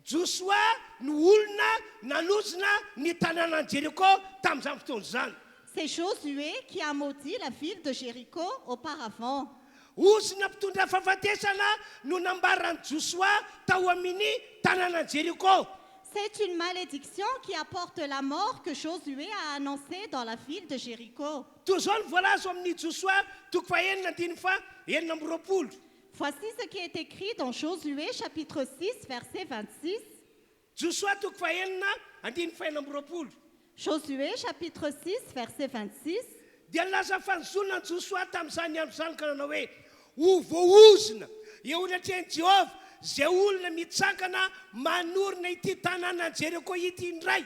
A: Joshua no olona nanosina ny tanàna Jeriko tamin'izany fotoana zany.
F: C'est Josué qui a maudit la ville de Jéricho auparavant.
A: Ozina mpitondra fahafatesana no nambaran'i Joshua tao amin'ny tanàna Jeriko.
F: C'est une malédiction qui apporte la mort que Josué a annoncée dans la ville de Jéricho.
A: Toy zao ny voalazo amin'ny Joshua toko fahenina andiny fa enina amby roapolo.
F: Voici ce qui est écrit dans Josué chapitre 6 verset 26.
A: Joshua toko fahenina andiny fa enina amby roapolo.
F: Josué chapitre 6 verset 26.
A: Dia nilaza fanozonana Joshua tamin'izany andro zany ka nanao hoe ho voaozina eo rehetreny Jehova zay olona mitsangana manorina ity tanàna Jeriko ity indray.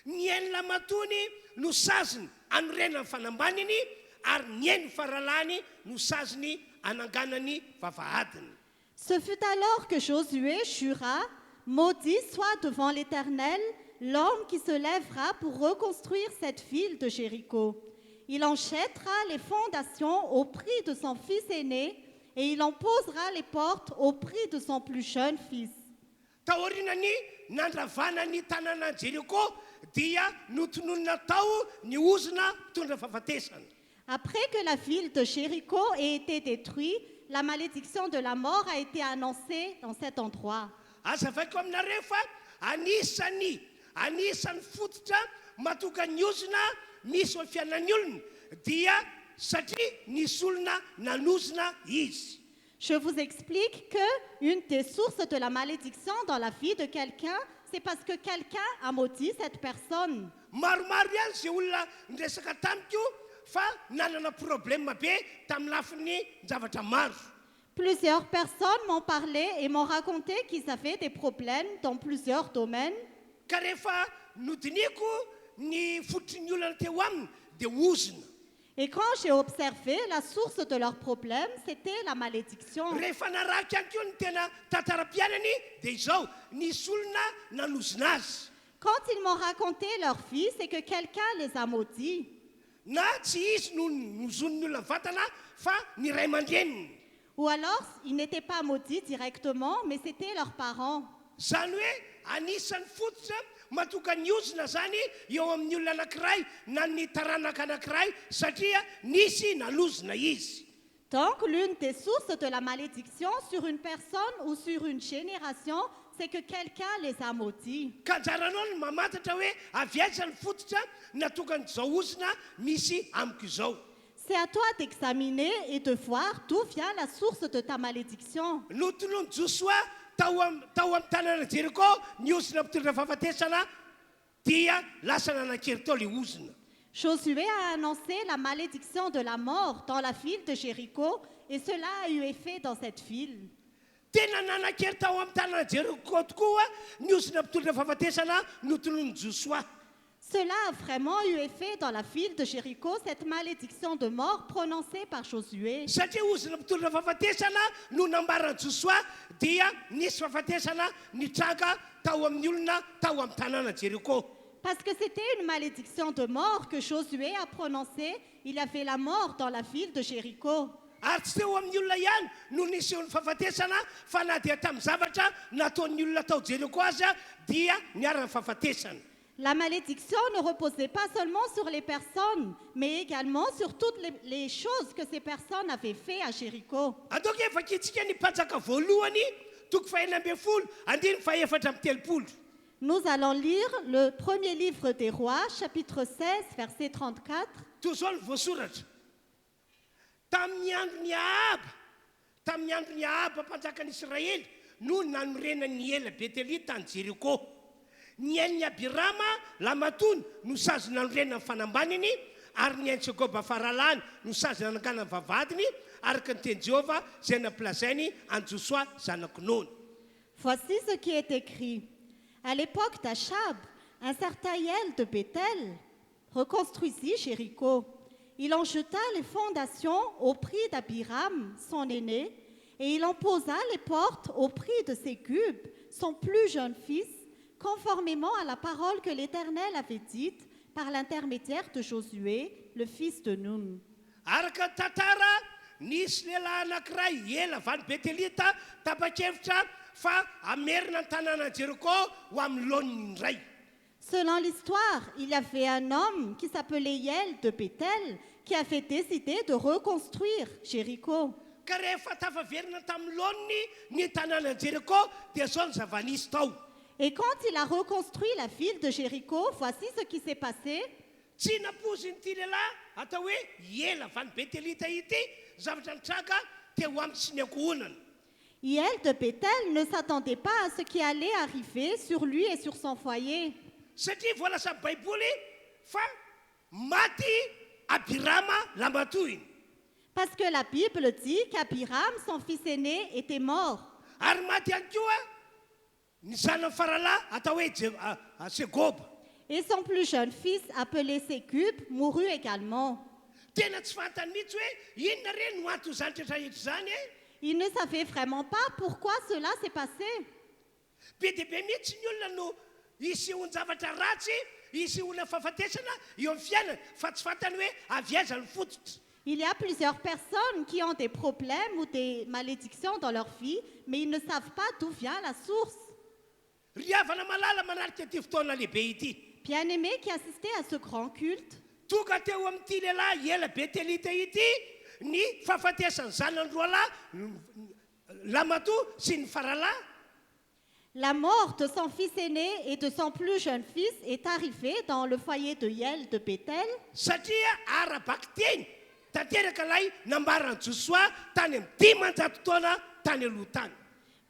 A: Ny enina matony no saziny anorenany fanambaniny ary ny eniny faralany no saziny ananganany vavahadiny.
F: Ce fut alors que Josué jura, maudit soit devant l'Éternel l'homme qui se lèvera pour reconstruire cette ville de Jéricho. Il enchètera les fondations au prix de son fils aîné et il en posera les portes au prix de son plus jeune fils.
A: Taorinany nandravana ny tanàna Jeriko dia notononina tao ny ozina mpitondra fahafatesana.
F: Après que la ville de Jéricho ait été détruite, la malédiction de la mort a été annoncée dans cet endroit.
A: Azavaiko aminareo fa anisany fototra mahatonga ny ozina misy eo fiainan'ny olona dia satria nisy olona nanosina izy.
F: Je vous explique que une des sources de la malédiction dans la vie de quelqu'un, c'est parce que quelqu'un a maudit cette personne.
A: Maromaro ihany zay olona niresaka tamiko fa nanana problème be tamin'ny lafin'ny zavatra maro.
F: Plusieurs personnes m'ont parlé et m'ont raconté qu'ils avaient des problèmes dans plusieurs domaines.
A: Ka rehefa nodiniko ny fototry ny olona teo aminy dia ozina.
F: Et quand j'ai observé la source de leurs problèmes, c'était la malédiction.
A: Rehefa naraka ihany koa ny tena tantara-piainany dia izao nisy olona nanosina azy.
F: Quand ils m'ont raconté leur vie, c'est que quelqu'un les a maudits.
A: Na tsy izy no nozon'ny olona vatana fa ny ray aman-dreniny.
F: Ou alors, ils n'étaient pas maudits directement, mais c'était leurs parents.
A: Zany hoe anisan'ny fototra mahatonga ny ozina zany eo amin'ny olona anankiray na ny taranaka anankiray satria nisy nanosina izy.
F: Donc, l'une des sources de la malédiction sur une personne ou sur une génération, c'est que quelqu'un les a maudits.
A: Ka anjaranao ny mamantatra hoe avy aiza ny fototra natonga nyzao ozina misy amiko izao.
F: C'est à toi d'examiner et de voir d'où vient la source de ta malédiction.
A: Notonony Joshua tao amin'ny tanàna Jeriko ny ozina mpitondra fahafatesana dia lasa nanan-kery tao le ozina.
F: Josué a annoncé la malédiction de la mort dans la ville de Jéricho et cela a eu effet dans cette ville.
A: Tena nanan-kery tao amin'ny tanàna Jeriko tokoa ny ozina mpitondra fahafatesana notonony Joshua.
F: Cela a vraiment eu effet dans la ville de Jéricho, cette malédiction de mort prononcée par Josué.
A: Satria ozina mpitondra fahafatesana no nambaran'i Joshua dia nisy fahafatesana nitranga tao amin'ny olona tao amin'ny tanàna Jéricho.
F: Parce que c'était une malédiction de mort que Josué a prononcée. Il y avait la mort dans la ville de Jéricho.
A: Ary tsy teo amin'ny olona ihany no nisy ny fahafatesana fa na dia tamin'ny zavatra nataon'ny olona tao Jéricho azy dia niarany fahafatesana.
F: La malédiction ne reposait pas seulement sur les personnes, mais également sur toutes les choses que ces personnes avaient fait à Jéricho.
A: Andoko efakitsika ny patsaka voalohany toko fahaenina ambin'ny folo andiny fahaefatra amin'ny telopolo.
F: Nous allons lire le premier livre des rois, chapitre 16, verset 34.
A: Toy izao ny voasoratra. Tamin'ny andron'ny Ahaba mpanjakan'Israely no nanorenany ela Betelita tany Jéricho. Ny ain'ny Abirama Lamatony no sazy nanorenany fanambaniny, ary ny ain'ny Segoba Faralany no sazy nananganany vavadiny, araka ny teny Jéhovah zay nampilazainy an Josoa zanako Nony.
F: Voici ce qui est écrit. À l'époque d'Achab, un certain Hiel de Béthel reconstruisit Jéricho. Il en jeta les fondations au prix d'Abiram, son aîné, et il en posa les portes au prix de Ségub, son plus jeune fils, conformément à la parole que l'Éternel avait dite par l'intermédiaire de Josué, le fils de Nun.
A: Araka tantara nisy lehilahy anankiray ela avany Betelita tapa-kevitra fa amerina ny tanàna Jéricho ho amin'ny laoniny iray.
F: Selon l'histoire, il y avait un homme qui s'appelait Hiel de Béthel qui avait décidé de reconstruire Jéricho.
A: Ka rehefa tafaverina tamin'ny laoniny ny tanàna Jéricho dia zao ny zava-nisy tao.
F: Et quand il a reconstruit la ville de Jéricho, voici ce qui s'est passé.
A: Tsy napozin'ity lehilahy atao hoe ela avany Betelita ity zavatra nitraka teo amin'ny sy ny ankohonana.
F: Hiel de Béthel ne s'attendait pas à ce qui allait arriver sur lui et sur son foyer.
A: Satria voalaza baiboly fa maty Abirama Lamatoiny.
F: Parce que la Bible dit qu'Abiram, son fils aîné, était mort.
A: Ary maty ihany koa ny zanany faralahy atao hoe Segoba.
F: Et son plus jeune fils, appelé Ségub, mourut également.
A: Tena tsy fantany mihitsy hoe inona re no antony zany rehetrarehetra zany e.
F: Il ne savait vraiment pas pourquoi cela s'est passé.
A: Be dia be mihitsy ny olona no isehoany zavatra ratsy, isehoana fahafatesana eo amin'ny fiainana fa tsy fantany hoe avy aiza ny fototra.
F: Il y a plusieurs personnes qui ont des problèmes ou des malédictions dans leur vie, mais ils ne savent pas d'où vient la source.
A: Ry havana malala manarika ity fotoana lehibe ity.
F: Bien-aimés qui assistaient à ce grand culte,
A: Tonga teo amin'ity lehilahy ela Betelita ity ny fahafatesany zanany roalahy Lamato sy ny faralahy.
F: la mort de son fils aîné et de son plus jeune fils est arrivée dans le foyer de Hiel de Béthel.
A: Satria arabaky teny tanteraka lay nambarany Josoa tany amin'ny 10 taona tany aloha tany.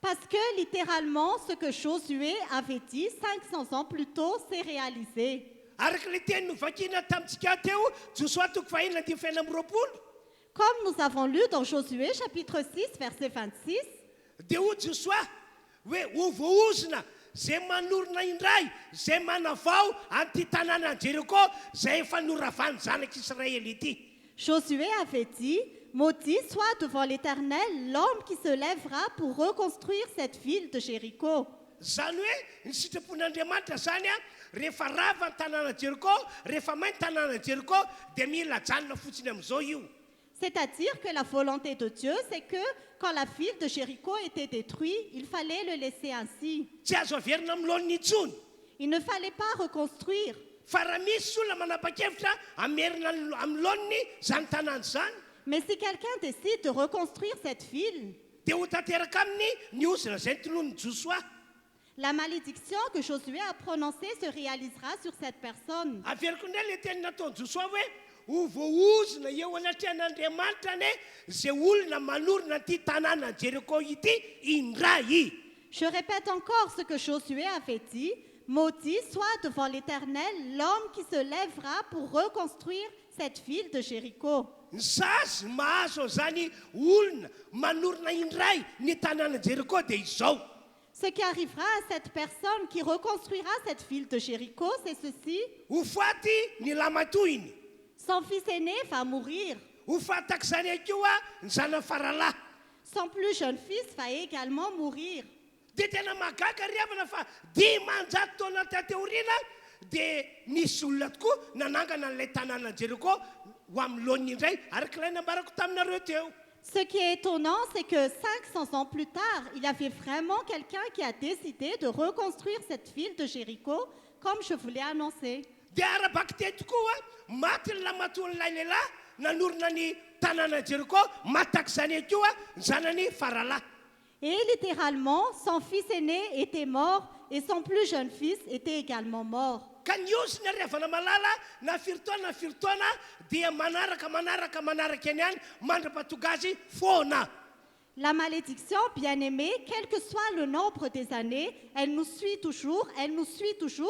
F: Parce que littéralement, ce que Josué avait dit 500 ans plus tôt s'est réalisé.
A: Araka le teny novakina tamintsika teo Josoa toko fahaenina andimy fahaenina amby roapolo.
F: Comme nous avons lu dans Josué chapitre 6 verset 26,
A: Dia hoy Josoa hoe ho voaozina zay manorina indray zay manavao an'ity tanàna Jéricho zay efa noravany zanak'Israël ity.
F: Josué avait dit, maudit soit devant l'Éternel l'homme qui se lèvera pour reconstruire cette ville de Jéricho.
A: Zany hoe ny sitrapon'Andriamanitra zany rehefa rava ny tanàna Jéricho, rehefa mainy tanàna Jéricho dia mila janona fotsiny amin'izao io.
F: C'est-à-dire que la volonté de Dieu, c'est que quand la ville de Jéricho était détruite, il fallait le laisser ainsi.
A: Tsy azo averina amin'ny laoniny intsony.
F: Il ne fallait pas reconstruire.
A: Fa raha misy olona manapa-kevitra amerina amin'ny laoniny zany tanàna zany,
F: Mais si quelqu'un décide de reconstruire cette ville,
A: dia ho tanteraka aminy ny ozina zay notolon'ny Josoa.
F: la malédiction que Josué a prononcée se réalisera sur cette personne.
A: Averiko indray le teny nataon'i Josoa hoe ho voaozina eo anatrehan'Andriamanitra ne zay olona manorina ity tanàna Jéricho ity indray.
F: Je répète encore ce que Josué avait dit. Maudit soit devant l'Éternel l'homme qui se lèvera pour reconstruire cette ville de Jéricho.
A: Ny sazy mahazo zany olona manorina indray ny tanàna Jéricho dia izao.
F: Ce qui arrivera à cette personne qui reconstruira cette ville de Jéricho, c'est ceci.
A: Ho faty ny lamatoiny,
F: Son fils aîné va mourir.
A: ho fatak' zany koa ny zanany faralahy.
F: Son plus jeune fils va également mourir.
A: dia tena magaga riavana fa dimanjato taona tateoriana dia nisy olona tokoa nanangana n'ilay tanàna Jéricho ho amin'ny laoniny indray araka ilay nambarako taminareo teo.
F: Ce qui est étonnant, c'est que 500 ans plus tard, il y avait vraiment quelqu'un qui a décidé de reconstruire cette ville de Jéricho, comme je vous l'ai annoncé.
A: dia arabaky te tokoa maty ny lamatoan'ilay lehilahy nanorona ny tanàna Jéricho matak zany akeo zanany faralahy.
F: Et littéralement, son fils aîné était mort et son plus jeune fils était également mort.
A: Ka niosina riavana malala na firy taona dia manaraka eny any mandra-pahatonga azy foana.
F: La malédiction, bien-aimée, quel que soit le nombre des années, elle nous suit toujours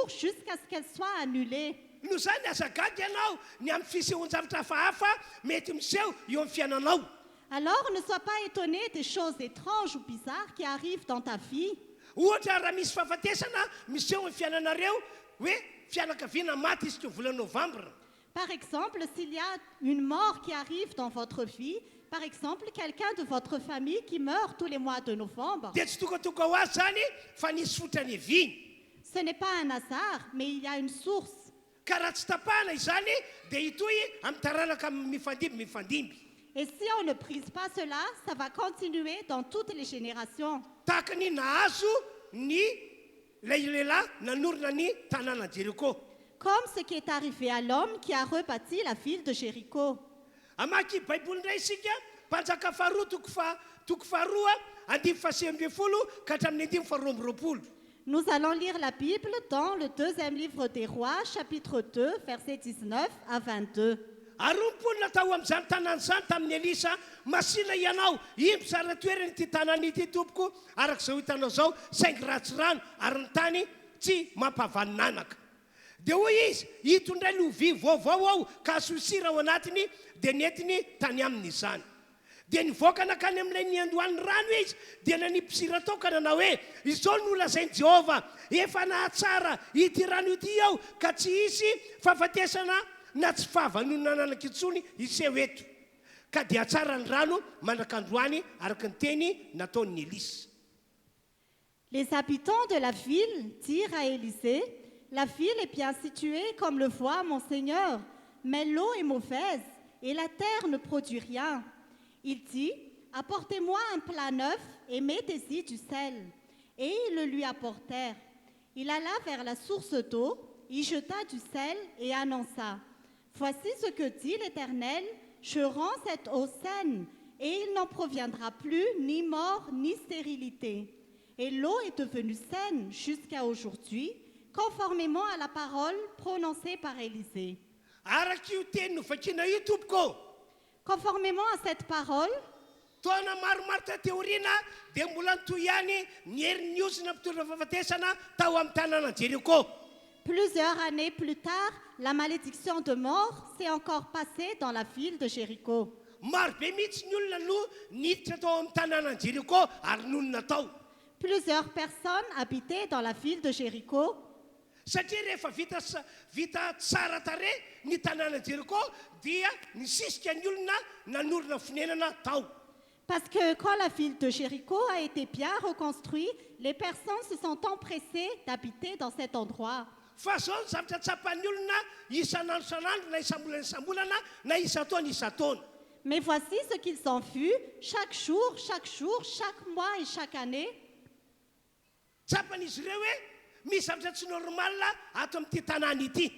F: jusqu'à ce qu'elle soit annulée.
A: No zany azagagy ianao ny amin'ny fisehon-javatra hafahafa mety miseho eo amin'ny fiainanao.
F: Alors ne sois pas étonné des choses étranges ou bizarres qui arrivent dans ta vie.
A: Ohatra raha misy fahafatesana miseho amin'ny fiainanareo hoe fianakaviana maty isika vola novembre.
F: Par exemple, s'il y a une mort qui arrive dans votre vie, par exemple, quelqu'un de votre famille qui meurt tous les mois de novembre,
A: Dia tsy tonga ho azy zany fa nisy fotrany viany.
F: ce n'est pas un hasard, mais il y a une source.
A: Ka raha tsy tapahana izany dia hitoy amin'ny taranaka mifandimby.
F: Et si on ne prise pas cela, ça va continuer dans toutes les générations.
A: Tahaka ny nahazo ny lehilahy nanorona ny tanàna Jéricho.
F: Comme ce qui est arrivé à l'homme qui a rebâti la ville de Jéricho.
A: Amaky baiboly indray isika mpanjaka faharoa toko faharoa 19 ka hatramin'ny 12.
F: Nous allons lire la Bible dans le deuxième livre des Rois, chapitre 2, versets 19 à 22.
A: Aromponina tao amin'izany tanàna izany tamin'ny Elisa masina ianao imby sara toerana ity tanàna ity tompoko arak'izao hitanao zao saingy ratsy rano ary ny tany tsy mampavaninanaka. Dia hoy izy hitondray lovia vaovao ao ka asosira ao anatiny dia nentiny tany aminy izany. Dia nivoaka nakany amin'ilay niandohan'ny rano izy dia nanipsira tao ka nanao hoe izao no nolazainy Jehova efa nahatsara ity rano ity ao ka tsy hisy fahafatesana na tsy fahavanonana intsony iseho eto. Ka dia tsara ny rano mandrak'androany araka ny teny nataon'ny Elisa.
F: Les habitants de la ville dirent à Élisée, la ville est bien située comme le voit mon Seigneur, mais l'eau est mauvaise et la terre ne produit rien. Il dit, apportez-moi un plat neuf et mettez-y du sel. Et ils le lui apportèrent. Il alla vers la source d'eau, y jeta du sel et annonça, voici ce que dit l'Éternel, je rends cette eau saine et il n'en proviendra plus ni mort ni stérilité. Et l'eau est devenue saine jusqu'à aujourd'hui, conformément à la parole prononcée par Élisée.
A: Araka io teny novakiana io tompoko.
F: Conformément à cette parole,
A: Taona maromaro tateoriana dia mbola nitoy ihany ny herin'ny osina mpitondra fahafatesana tao amin'ny tanàna Jéricho.
F: plusieurs années plus tard, la malédiction de mort s'est encore passée dans la ville de Jéricho.
A: Maro be mihitsy ny olona no niditra tao amin'ny tanàna Jéricho ary nonona tao.
F: Plusieurs personnes habitaient dans la ville de Jéricho.
A: Satria rehefa vita tsara tarehy ny tanàna Jéricho dia nisisika ny olona nanorona fonenana tao.
F: Parce que quand la ville de Jéricho a été bien reconstruite, les personnes se sont empressées d'habiter dans cet endroit.
A: Fa zao ny zavatra tsapan'ny olona isanandro na isambolana na isa-taona.
F: Mais voici ce qu'ils ont vu chaque jour, chaque mois et chaque année.
A: Tsapan'izy ireo hoe misy zavatra tsy normal ato amin'ity tanàna ity.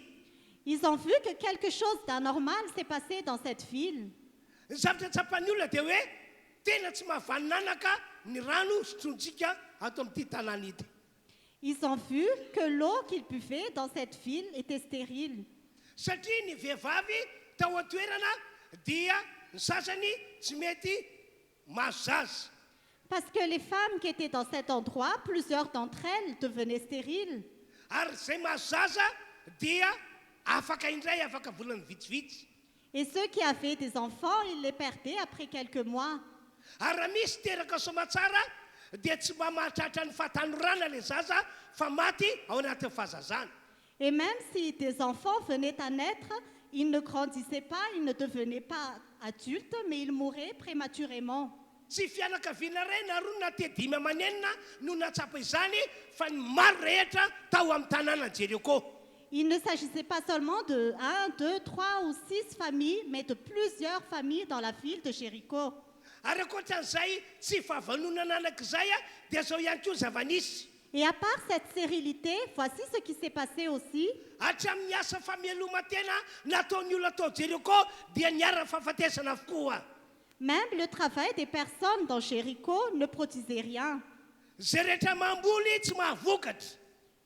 F: Ils ont vu que quelque chose d'anormal s'est passé dans cette ville.
A: Ny zavatra tsapan'ny olona dia hoe tena tsy mahavaninanaka ny rano sotrointsika ato amin'ity tanàna ity.
F: Ils ont vu que l'eau qu'ils buvaient dans cette ville était stérile.
A: Satria ny vehivavy tao an-toerana dia ny sasany tsy mety mahazo zaza.
F: Parce que les femmes qui étaient dans cet endroit, plusieurs d'entre elles devenaient stériles.
A: Ary zay mahazo zaza dia afaka indray afaka volany vitsivitsy.
F: Et ceux qui avaient des enfants, ils les perdaient après quelques mois.
A: Ary raha misy teraka somatsara dia tsy mba mahatratra ny fahatanorana le zaza fa maty ao anatin'ny fahazazana.
F: Et même si des enfants venaient à naître, ils ne grandissaient pas, ils ne devenaient pas adultes, mais ils mouraient prématurément.
A: tsy fianakaviana ray na roa na te dimy amanenina no natsapa izany fa ny maro rehetra tao amin'ny tanàna Jéricho.
F: Il ne s'agissait pas seulement de 1, 2, 3 ou 6 familles, mais de plusieurs familles dans la ville de Jéricho.
A: Ary ankoatran'izay tsy fahavanonana anak'izay dia zao ihany koa zava-nisy.
F: Et à part cette stérilité, voici ce qui s'est passé aussi.
A: Hatramin'ny asa fameloma-tena nataon'ny olona tao Jéricho dia niara fahafatesana avokoa.
F: Même le travail des personnes dans Jéricho ne produisait rien.
A: Zay rehetra mamboly tsy mahavokatra.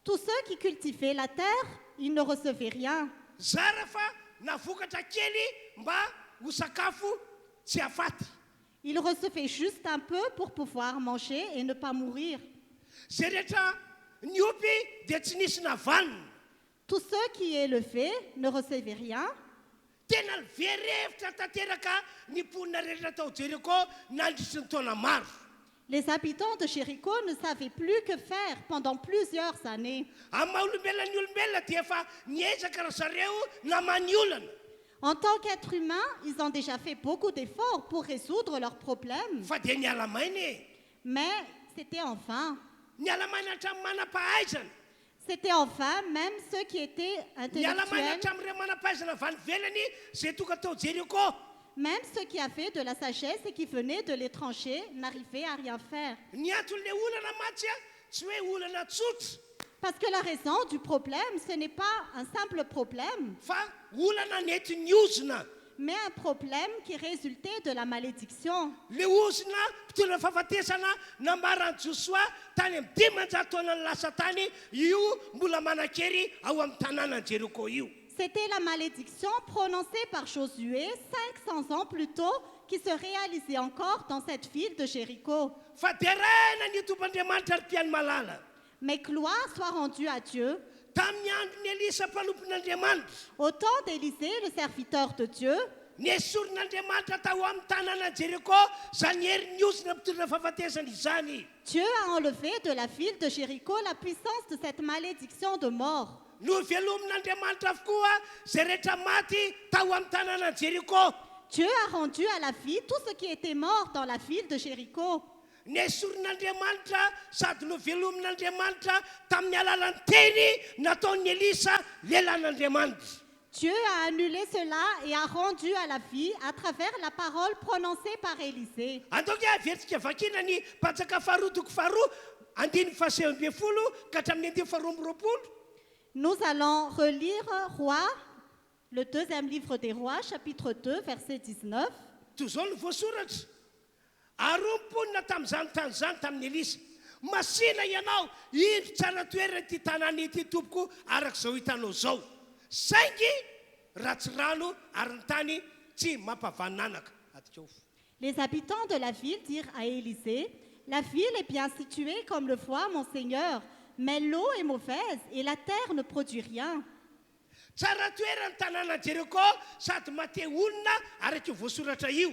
F: Tous ceux qui cultivaient la terre, ils ne recevaient rien.
A: Zara fa navokatra kely mba ho sakafo tsy hafaty.
F: Ils recevaient juste un peu pour pouvoir manger et ne pas mourir.
A: Zay rehetra niopy dia tsy nisy navanona.
F: Tous ceux qui élevaient ne recevaient rien.
A: Tena verevitra tanteraka ny mponina rehetra tao Jéricho nandritry ny taona maro.
F: Les habitants de Jéricho ne savaient plus que faire pendant plusieurs années.
A: Amin'ny maha-olombelona ny olombelona dia efa niezaka ry zareo namany olana.
F: En tant qu'êtres humains, ils ont déjà fait beaucoup d'efforts pour résoudre leurs problèmes.
A: Fa dia niala mainy.
F: Mais c'était enfin.
A: Niala mainy hatramin'ny manam-pahaizana.
F: C'était enfin, même ceux qui étaient
A: Niala mainy
F: intellectuels,
A: hatramin'ireo manam-pahaizana avy any ivelany zay tonga tao Jéricho.
F: même ceux qui avaient de la sagesse et qui venaient de l'étranger, n'arrivaient à rien faire.
A: Ny antony olana matsy tsy hoe olana tsotra
F: Parce que la raison du problème, ce n'est pas un simple problème,
A: fa olana nety niozona.
F: mais un problème qui résultait de la malédiction.
A: Le ozona mpitondra fahafatesana nambarany Josoa tany amin'ny 10 taona ny lasa tany io mbola manan-kery ao amin'ny tanàna Jéricho io.
F: C'était la malédiction prononcée par Josué 500 ans plus tôt qui se réalisait encore dans cette ville de Jéricho.
A: Fa derena ny tompandriamanitra ary mpiany malala.
F: Mais gloire soit rendue à Dieu.
A: Tamin'ny andron'ny Elisa mpanompon'Andriamanitra,
F: Au temps d'Élisée, le serviteur de Dieu,
A: nesorin'Andriamanitra tao amin'ny tanàna Jéricho zany hery niozona mpitondra fahafatesana izany.
F: Dieu a enlevé de la ville de Jéricho la puissance de cette malédiction de mort.
A: No velomin'Andriamanitra avokoa zay rehetra maty tao amin'ny tanàna Jéricho.
F: Dieu a rendu à la vie tout ce qui était mort dans la ville de Jéricho.
A: Nesorin'Andriamanitra sady no velomin'Andriamanitra tamin'ny alalan'ny teny nataon'ny Elisa lelan'Andriamanitra.
F: Dieu a annulé cela et a rendu à la vie à travers la parole prononcée par Élisée.
A: Antoky avetsika vakina ny patsaka faharoa toko faharoa andiny faha 15 ka hatramin'ny andiny faharoa amby roapolo.
F: Nous allons relire Roi, le deuxième livre des Rois, chapitre 2, verset 19.
A: Toy izao no voasoratra. Aromponina tamin'izany tany zany tamin'ny Elisa. Masina ianao, ino tsara toerana ity tanàna ity tompoko arak'izao hitanao zao. Saingy ratsy rano ary ny tany tsy mampavananaka. Atikao.
F: Les habitants de la ville dirent à Élisée, « La ville est bien située comme le voit mon Seigneur, mais l'eau est mauvaise et la terre ne produit rien. »
A: Tsara toerana tanàna Jéricho sady mate olona araky voasoratra io.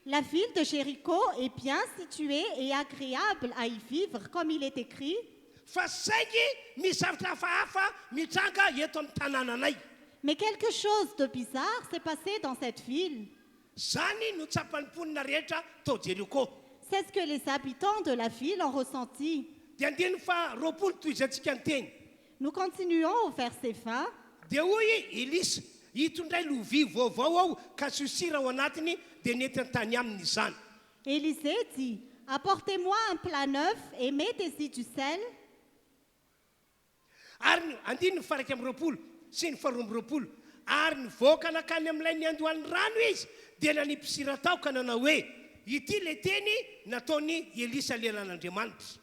F: La ville de Jéricho est bien située et agréable à y vivre, comme il est écrit.
A: Fa saingy misy zavatra hafahafa mitranga eto amin'ny tanànanay.
F: Mais quelque chose de bizarre s'est passé dans cette ville.
A: Zany no tsapan'ny mponina rehetra tao Jéricho.
F: C'est ce que les habitants de la ville ont ressenti.
A: Dia andiny fa roapolo toy izay tsika ny teny.
F: Nous continuons au verset 20.
A: Dia hoy Elisa hitondray lovia vaovao ao ka sosira ao anatiny dia nety an-tany aminy izany.
F: Élisée dit, « Apportez-moi un plat neuf et mettez-y du sel. »
A: Ary andiny ny faraky amin'ny roapolo sy ny faharoa amby roapolo. Ary nivoaka nakany amin'ilay ny andohan'ny rano izy dia nanipisira tao ka nanao hoe ity le teny nataony Elisa lelan'Andriamanitra.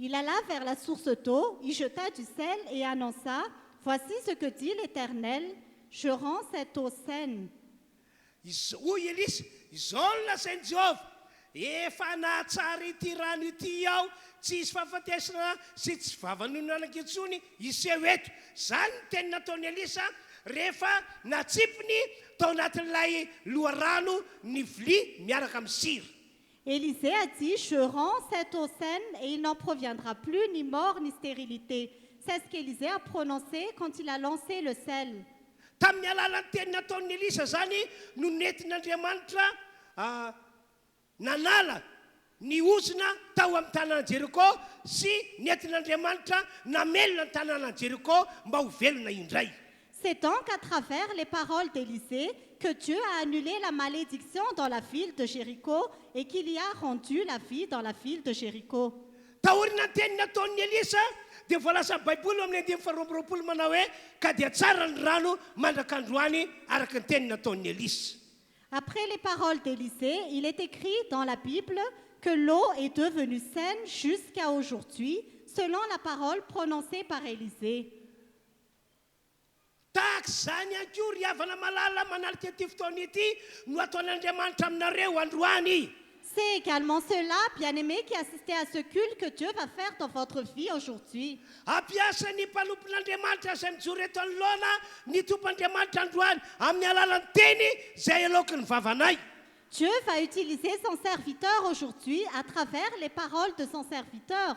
F: Il alla vers la source d'eau, y jeta du sel et annonça, « Voici ce que dit l'Éternel, je rends cette eau saine. »
A: Hoy Elisa, izao no lazain'i Jehova, efa nahatsara ity rano ity ao, tsy isy fahafatesana sy tsy vavanonanaka intsony iseho eto. Zany ny teny nataon'i Elisa rehefa natsipiny tao anatin'ilay loharano ny vilia miaraka amin'ny sira.
F: Élisée a dit, « Je rends cette eau saine et il n'en proviendra plus ni mort ni stérilité. » C'est ce qu'Élisée a prononcé quand il a lancé le sel.
A: Tamin'ny alalan'ny teny nataon'ny Elisa zany no nentin'Andriamanitra nanala ny osina tao amin'ny tanàna Jeriko sy nentin'Andriamanitra namelona ny tanàna Jeriko mba ho velona indray.
F: C'est donc à travers les paroles d'Élisée que Dieu a annulé la malédiction dans la ville de Jéricho et qu'il y a rendu la vie dans la ville de Jéricho.
A: Taorina teny nataon'ny Elisa dia voalaza Baiboly amin'ny 2:20 manao hoe ka dia tsara ny rano mandrak'androany araka ny teny nataon'ny Elisa.
F: Après les paroles d'Élisée, il est écrit dans la Bible que l'eau est devenue saine jusqu'à aujourd'hui, selon la parole prononcée par Élisée.
A: Tahaka izany ihany koa ry havana malala manaraka ity fotoana ity no ataon'Andriamanitra aminareo androany.
F: C'est également cela, bien-aimés, qui assistez à ce culte que Dieu va faire dans votre vie aujourd'hui.
A: Ampiasa ny mpanompon'Andriamanitra izay mijoro eto anoloana ny tompon'Andriamanitra androany amin'ny alalan'ny teny izay aloky ny vavanay.
F: Dieu va utiliser son serviteur aujourd'hui à travers les paroles de son serviteur.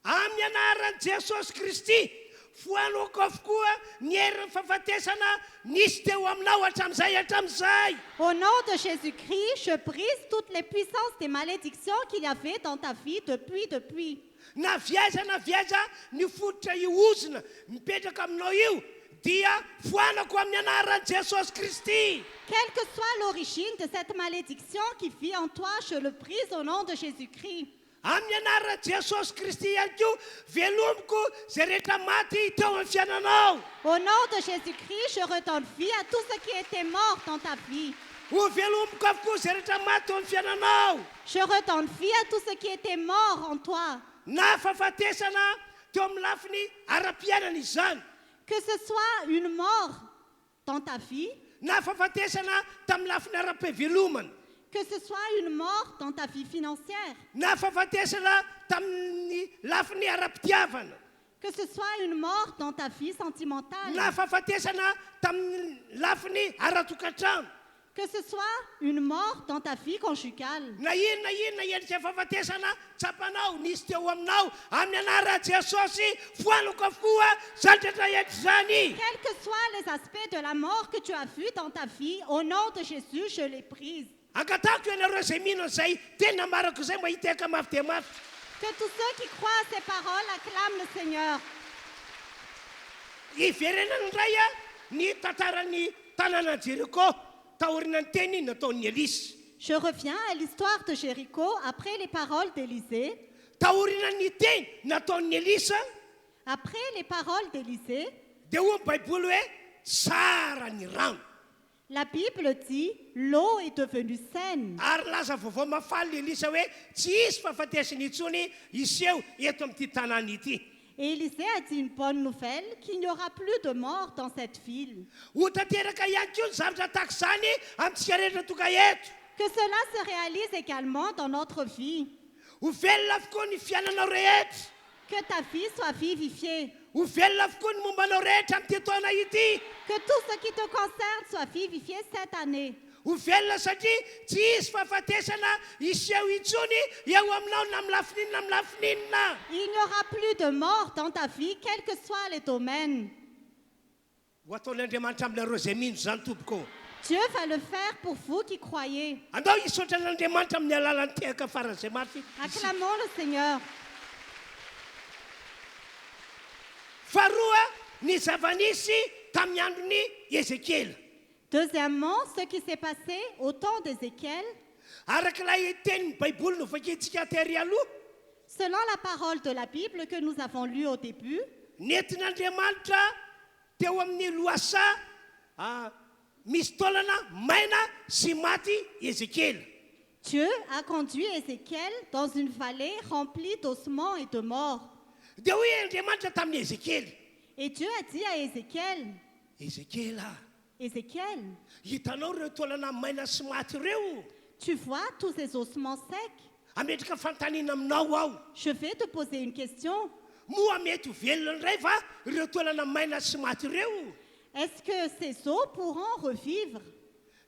A: Amin'ny anaran'i Jesosy Kristy foanoko avokoa ny herin'ny fahafatesana nisy teo aminao hatramin'izay.
F: Au nom de Jésus-Christ, je brise toutes les puissances des malédictions qu'il y avait dans ta vie depuis.
A: Na viaza ny fototra iozina mipetraka aminao io dia foanako amin'ny anaran'i Jesosy Kristy.
F: Quelle que soit l'origine de cette malédiction qui vit en toi, je le brise au nom de Jésus-Christ.
A: Amin'ny anaran'i Jesosy Kristy ihany koa velomiko zay rehetra maty teo amin'ny fiainanao.
F: Au nom de Jésus-Christ, je redonne vie à tous ceux qui étaient morts dans ta vie.
A: Ho velomiko avokoa zay rehetra maty teo amin'ny fiainanao.
F: Je redonne vie à tous ceux qui étaient morts en toi.
A: Na fahafatesana teo amin'ny lafiny ara-piainana izany.
F: Que ce soit une mort dans ta vie,
A: Na fahafatesana tamin'ny lafiny ara-pivelomana.
F: que ce soit une mort dans ta vie financière,
A: Na fahafatesana tamin'ny lafiny ara-pitiavana.
F: que ce soit une mort dans ta vie sentimentale,
A: Na fahafatesana tamin'ny lafiny ara-tokantrano.
F: que ce soit une mort dans ta vie conjugale.
A: Na inona endrika fahafatesana tsapanao nisy teo aminao amin'ny anaran'i Jesosy foanoko avokoa zany rehetra endry zany.
F: Quels que soient les aspects de la mort que tu as vus dans ta vie, au nom de Jésus, je les brise.
A: Angatahako ianareo izay mino izay tena marako izay mba hiteka mafy dia mafy.
F: Que tous ceux qui croient à ces paroles acclament le Seigneur.
A: Iverenana indray ny tantaran'ny tanàna Jeriko taorinany teny nataon'ny Elisa.
F: Je reviens à l'histoire de Jéricho après les paroles d'Élisée.
A: Taorinany teny nataon'ny Elisa
F: Après les paroles d'Élisée,
A: dia hoy ny Baiboly hoe tsara ny rano.
F: la Bible dit l'eau est devenue saine.
A: Ary laza vaovao mafaly Elisa hoe tsy isy fahafatesana intsony iseho eto amin'ity tanàna ity.
F: Et Élisée a dit une bonne nouvelle, qu'il n'y aura plus de morts dans cette ville.
A: Ho tanteraka ihany koa ny zavatra tahaka izany amintsika rehetra tonga eto.
F: Que cela se réalise également dans notre vie.
A: Ho velona avokoa ny fiainanao rehetra.
F: Que ta vie soit vivifiée.
A: Ho velona avokoa ny mombanao rehetra amin'ity taona ity.
F: Que tout ce qui te concerne soit vivifié cette année.
A: Ho velona satria tsy isy fahafatesana iseho intsony eo aminao na amin'ny lafininina na amin'ny lafininina.
F: Il n'y aura plus de morts dans ta vie, quels que soient les domaines.
A: Ho ataon'Andriamanitra aminareo izay mino zany tompoko.
F: Dieu va le faire pour vous qui croyez.
A: Andao hisaotra an'Andriamanitra amin'ny alalan'ny tehaka faran'izay mafy.
F: Acclamons le Seigneur.
A: Faharoa ny zava-nisy tamin'ny andron'ny Ézéchiel.
F: Deuxièmement, ce qui s'est passé au temps d'Ézéchiel,
A: Arak'ilay tenin'ny Baiboly novakintsika tery aloha,
F: selon la parole de la Bible que nous avons lue au début,
A: nentin'Andriamanitra teo amin'ny loasa misy taolana maina sy maty Ézéchiel.
F: Dieu a conduit Ézéchiel dans une vallée remplie d'ossements et de morts.
A: Dia hoy Andriamanitra tamin'ny Ézéchiel,
F: Et Dieu a dit à Ézéchiel,
A: Ézéchiel
F: Ézéchiel,
A: hitanao reo taolana maina sy maty reo,
F: tu vois tous ces ossements secs?
A: ametraka fanontaniana aminao aho.
F: Je vais te poser une question.
A: Moa mety ho velona indray va reo taolana maina sy maty reo.
F: Est-ce que ces os pourront revivre?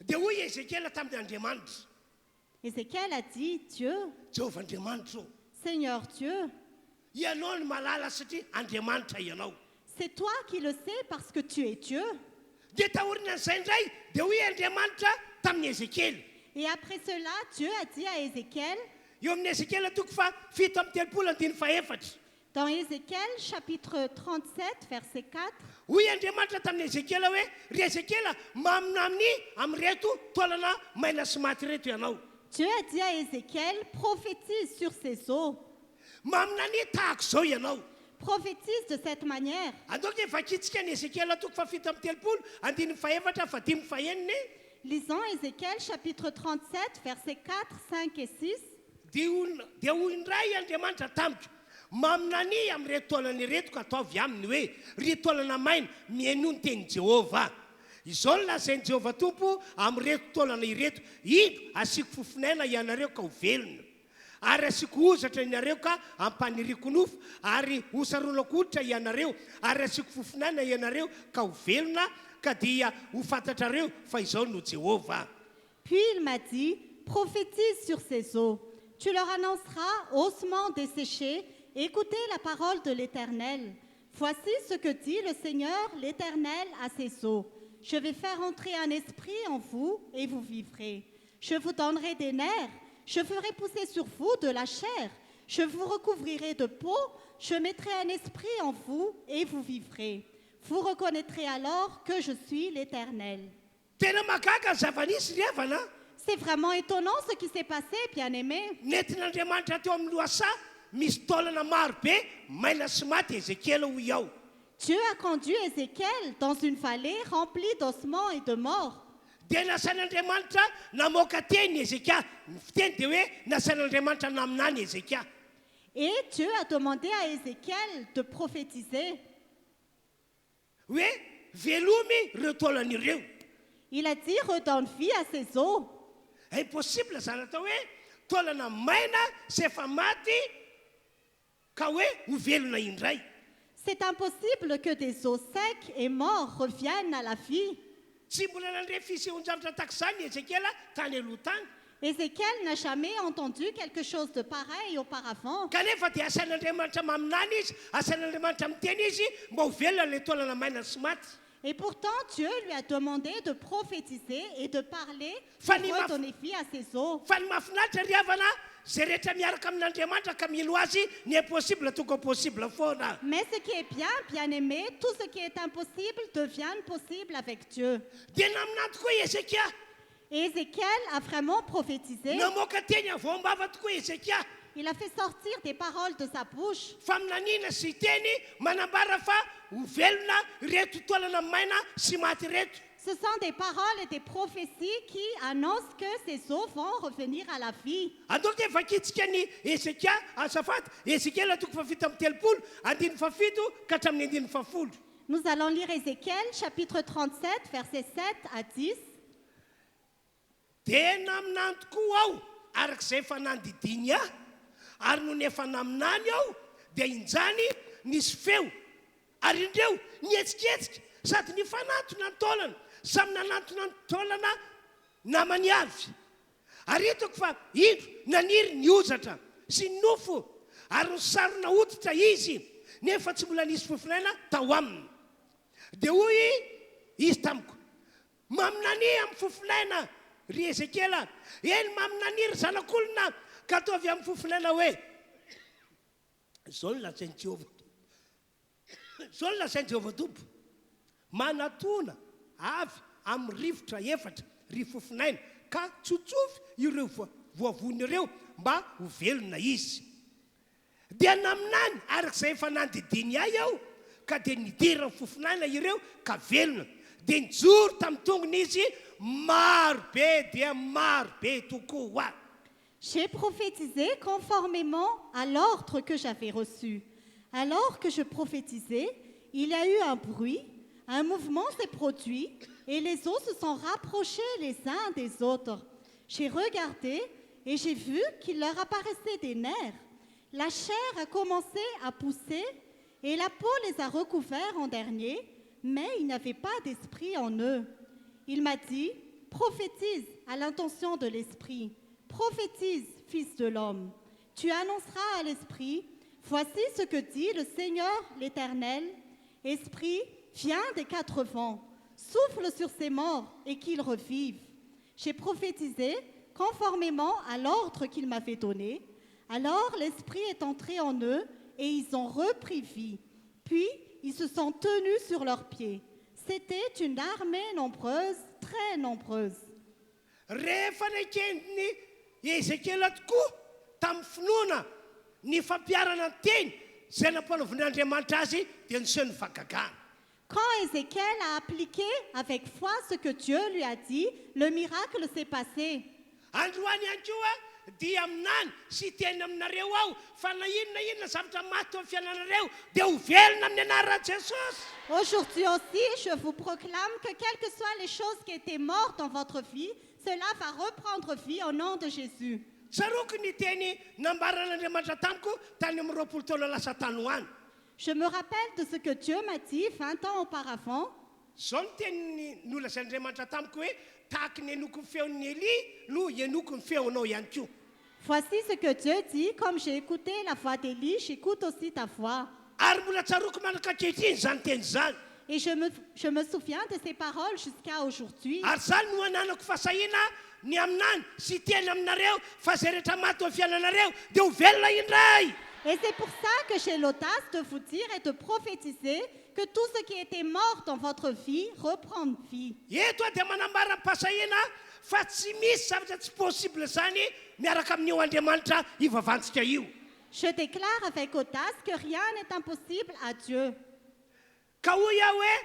A: Dia hoy Ézéchiel tamin'ny Andriamanitra,
F: Ézéchiel a dit, Dieu,
A: Jehovah Andriamanitra,
F: Seigneur Dieu,
A: ianao ny malala satria Andriamanitra ianao.
F: c'est toi qui le sais parce que tu es Dieu.
A: Dia tahorina an'izay indray dia hoy Andriamanitra tamin'ny Ézéchiel,
F: Et après cela, Dieu a dit à Ézéchiel,
A: eo amin'ny ezekela toko fa fito amin'ny telopolo andiny faefatra
F: dans Ézéchiel chapitre 37, verset 4,
A: hoy Andriamanitra tamin'ny ezekela hoe ry ezekela mamina amin'ny am'reto taolana maina sy maty reto ianao
F: Dieu a dit à Ézéchiel, prophétise sur ces eaux.
A: mamina ny tahako zao ianao
F: Prophétise de cette manière.
A: andoka vakitsika ny ezekela toko fa fito amin'ny telopolo andiny faefatra fa dimy faeniny
F: Lisons Ézéchiel chapitre 37, versets 4, 5 et 6.
A: dia hoy indray Andriamanitra tamiko mamina ny am'reto taolana ireto ka ataovy aminy hoe ry taolana maina mihaino ny teny Jehova izao ny lazainy Jehova tompo am'reto taolana ireto ino asiko fofinaina ianareo ka ho velona ary asiko ozatra ianareo ka ampaniriko nofo ary hosarolako hoditra ianareo ary asiko fofinaina ianareo ka ho velona ka dia ho fantatrareo fa izao no Jehova
F: Puis il m'a dit, prophétise sur ces eaux. Tu leur annonceras, ossements desséchés, écoutez la parole de l'Éternel. Voici ce que dit le Seigneur, l'Éternel, à ces eaux. Je vais faire entrer un esprit en vous et vous vivrez. Je vous donnerai des nerfs, je ferai pousser sur vous de la chair, je vous recouvrirai de peau, je mettrai un esprit en vous et vous vivrez. Vous reconnaîtrez alors que je suis l'Éternel.
A: tena mahagaga zava-nisy ry havana
F: C'est vraiment étonnant ce qui s'est passé, bien-aimés.
A: nentin'Andriamanitra teo amin'ny loasa misy taolana maro be maina sy maty ezekela hoy ao
F: Dieu a conduit Ézéchiel dans une vallée remplie d'ossements et de morts.
A: dia nasan'Andriamanitra namoaka teny Ezékia ny fiteny dia hoe nasan'Andriamanitra naminany Ezékia
F: Et Dieu a demandé à Ézéchiel de prophétiser.
A: hoe velomy reo taolan'ireo
F: Il a dit, redonne vie à ces eaux.
A: impossible zany atao hoe taolana maina sy efa maty ka hoe ho velona indray
F: C'est impossible que des eaux secs et morts reviennent à la vie.
A: tsy mbola nandre fisehon-javatra tak'izany Ezekela tany aloha tany
F: Ézéchiel n'a jamais entendu quelque chose de pareil auparavant.
A: kanefa dia asan'Andriamanitra maminany izy asan'Andriamanitra miteny izy mba ho velona le taolana maina sy maty
F: Et pourtant, Dieu lui a demandé de prophétiser et de parler pour
A: Fanny
F: redonner vie à ces eaux.
A: fa ny mahafinaritra ry havana zay rehetra miaraka amin'Andriamanitra ka milo azy ny impossible tonga possible foana
F: Mais ce qui est bien, bien-aimé, tout ce qui est impossible devient possible avec Dieu.
A: dia naminany tokoa Ezékia
F: Et Ézéchiel a vraiment prophétisé.
A: namoaka teny avoambava tokoa Ezékia
F: Il a fait sortir des paroles de sa bouche.
A: fa minanina sy teny manambara fa ho velona reto taolana maina sy maty reto
F: Ce sont des paroles et des prophéties qui annoncent que ces eaux vont revenir à la vie.
A: andoka dia vakitsika ny Ezékia azafady Ezékiela toko fa fito amin'ny telopolo andiny fafito ka hatramin'ny andiny fafolo
F: Nous allons lire Ézéchiel chapitre 37, versets 7 à 10.
A: dia naminany tokoa aho arak'izay efa nandidiny aho ary no nefa naminany aho dia injany nisy feo ary indreo nihetsiketsika sady ny fanatona ny taolana samy nanatona ny taolana namany avy ary hitako fa indro naniry ny ozatra sy ny nofo ary nysarona hoditra izy nefa tsy mbola nisy fofinaina tao aminy dia hoy izy tamiko maminany amin'ny fofinaina ry Ezekela eny maminany ry zanak'olona ka ataovy amin'ny fofinaina hoe zao ny lazainy Jehova zao ny lazainy Jehova tompo manatona avy amin'ny rivotra efatra ry fofinaina ka tsotsofy ireo voavony ireo mba ho velona izy dia naminany arak'izay efa nandidiny ahy aho ka dia nidira ny fofinaina ireo ka velona dia nijoro tamin'ny tongony izy maro be dia maro be tokoa
F: J'ai prophétisé conformément à l'ordre que j'avais reçu. Alors que je prophétisais, il y a eu un bruit, un mouvement s'est produit et les eaux se sont rapprochées les uns des autres. J'ai regardé et j'ai vu qu'il leur apparaissait des nerfs. La chair a commencé à pousser et la peau les a recouverts en dernier, mais il n'y avait pas d'esprit en eux. Il m'a dit, prophétise à l'intention de l'esprit. Prophétise, fils de l'homme. Tu annonceras à l'esprit, voici ce que dit le Seigneur l'Éternel. Esprit, viens des quatre vents, souffle sur ces morts et qu'ils revivent. J'ai prophétisé, conformément à l'ordre qu'il m'avait donné. Alors l'Esprit est entré en eux et ils ont repris vie. Puis ils se sont tenus sur leurs pieds. C'était une armée nombreuse, très nombreuse.
A: Rehefa nakendiny Ezekela tokoa tamin'ny finoana ny fampiarana ny teny zay nampanaovin'Andriamanitra azy dia niseho ny fagagana.
F: Quand Ézéchiel a appliqué avec foi ce que Dieu lui a dit, le miracle s'est passé.
A: Androany ihany koa dia aminany sy teny aminareo ao fa na inona zavatra maty eo amin'ny fiainanareo dia ho velona amin'ny anaran'i Jesosy.
F: Aujourd'hui aussi, je vous proclame que quelles que soient les choses qui étaient mortes dans votre vie, cela va reprendre vie au nom de Jésus.
A: Tsaroako ny teny nambaran'Andriamanitra tamiko tany amin'ny 20 taona lasa tany ho any.
F: Je me rappelle de ce que Dieu m'a dit 20 ans auparavant.
A: Zao ny teny nolazain'Andriamanitra tamiko hoe tahaka ny enoko ny feon'ny Eli no enoko ny feonao ihany koa.
F: Voici ce que Dieu dit, comme j'ai écouté la voix d'Élie, j'écoute aussi ta voix.
A: Ary mbola tsaroako manankakehitriny zany teny zany.
F: Et je me souviens de ces paroles jusqu'à aujourd'hui.
A: Ary zany no ananako fasahiana ny aminany sy teny aminareo fa zay rehetra maty eo amin'ny fiainanareo dia ho velona indray.
F: Et c'est pour ça que j'ai l'audace de vous dire et de prophétiser que tout ce qui était mort dans votre vie reprend vie.
A: Eto dia manambara pasahiana fa tsy misy zavatra tsy possible zany miaraka amin'io Andriamanitra ivavahantsika io.
F: Je déclare avec audace que rien n'est impossible à Dieu.
A: Ka hoy aho hoe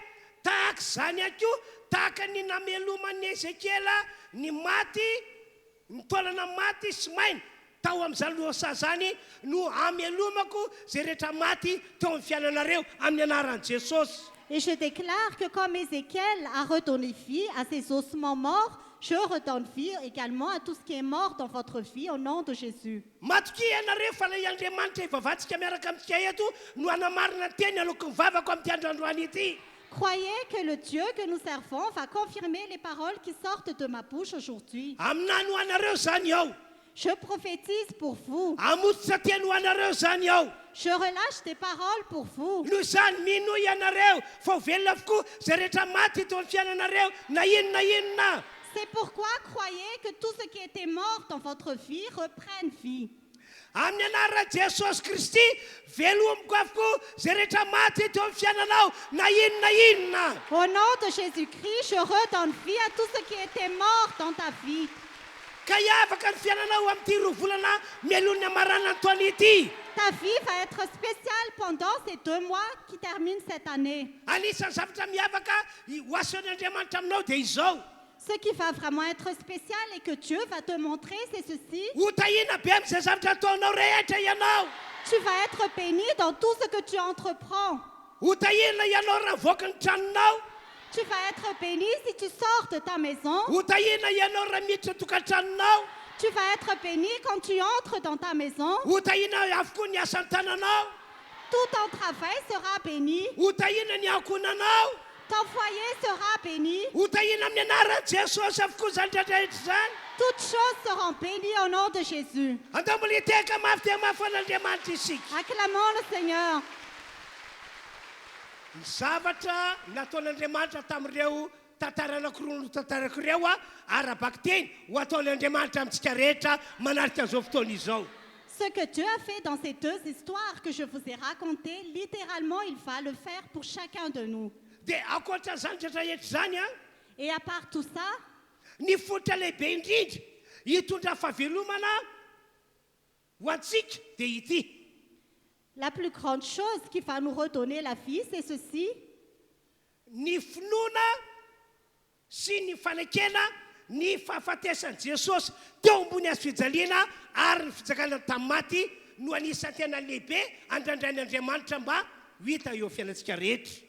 A: tahaka zany ihany koa tahaka ny nameloman'ny Ezekela ny maty ny taolana maty sy maina tao amin'izany losa zany no amelomako zay rehetra maty tao amin'ny fiainanareo amin'ny anaran'i Jesosy.
F: Et je déclare que comme Ézéchiel a redonné vie à ses ossements morts, je redonne vie également à tout ce qui est mort dans votre vie au nom de Jésus.
A: Matoki ianareo fa ilay Andriamanitra ivavahantsika miaraka amintsika eto no anamarina teny aloko mivavako amin'ity androandroany ity.
F: Croyez que le Dieu que nous servons va confirmer les paroles qui sortent de ma bouche aujourd'hui.
A: Aminany ho anareo zany ao.
F: Je prophétise pour vous.
A: Amotsitra teny ho anareo zany ao.
F: Je relâche des paroles pour vous.
A: Noho izany mino ianareo fa ho velona avokoa zay rehetra maty tao amin'ny fiainanareo na inona.
F: C'est pourquoi croyez que tout ce qui était mort dans votre vie reprenne vie.
A: Amin'ny anaran'i Jesosy Kristy velomiko avokoa zay rehetra maty tao amin'ny fiainanao na inona.
F: Au nom de Jésus-Christ, je redonne vie à tout ce qui était mort dans ta vie.
A: Ka hiavaka ny fiainanao amin'ity roa volana mialohan'ny amarana ny taona ity.
F: Ta vie va être spéciale pendant ces 2 mois qui terminent cette année.
A: Anisan'ny zavatra miavaka ho asehon'Andriamanitra aminao dia izao.
F: Ce qui va vraiment être spécial et que Dieu va te montrer, c'est ceci.
A: Ho tahina be amin'izay zavatra ataonao rehetra ianao.
F: Tu vas être béni dans tout ce que tu entreprends.
A: Ho tahina ianao raha voaka ny tranonao.
F: Tu vas être béni si tu sors de ta maison.
A: Ho tahina ianao raha miditra tokantranonao.
F: Tu vas être béni quand tu entres dans ta maison.
A: Ho tahina avokoa ny asan'ny tananao.
F: Tout ton travail sera béni.
A: Ho tahina ny ankonanao.
F: Ton foyer sera béni.
A: Ho tahina amin'ny anaran'i Jesosy avokoa zany rehetrarehetra zany.
F: Toutes choses seront bénies au nom de Jésus.
A: Andao mbola hiteka mafy dia mafy an'Andriamanitra isika.
F: Acclamons le Seigneur.
A: Ny zavatra nataon'Andriamanitra tamin'ireo tantara anankiroa no tantarako ireo arabaka teny ho ataon'Andriamanitra amintsika rehetra manaraka an'izao fotoana izao.
F: Ce que Dieu a fait dans ces 2 histoires que je vous ai racontées, littéralement, il va le faire pour chacun de nous.
A: Dia ankoatran'izany rehetrarehetra zany
F: Et à part tout ça,
A: ny fototra lehibe indrindra hitondra fahavelomana ho antsika dia ity.
F: la plus grande chose qui va nous redonner la vie, c'est ceci.
A: Ny finoana sy ny fanekena ny fahafatesan'i Jesosy teo ambony azo fijaliana ary ny fitjakana tamin'ny maty no anisan'ny tena lehibe andrandrain'Andriamanitra mba ho hita eo fiainantsika rehetra.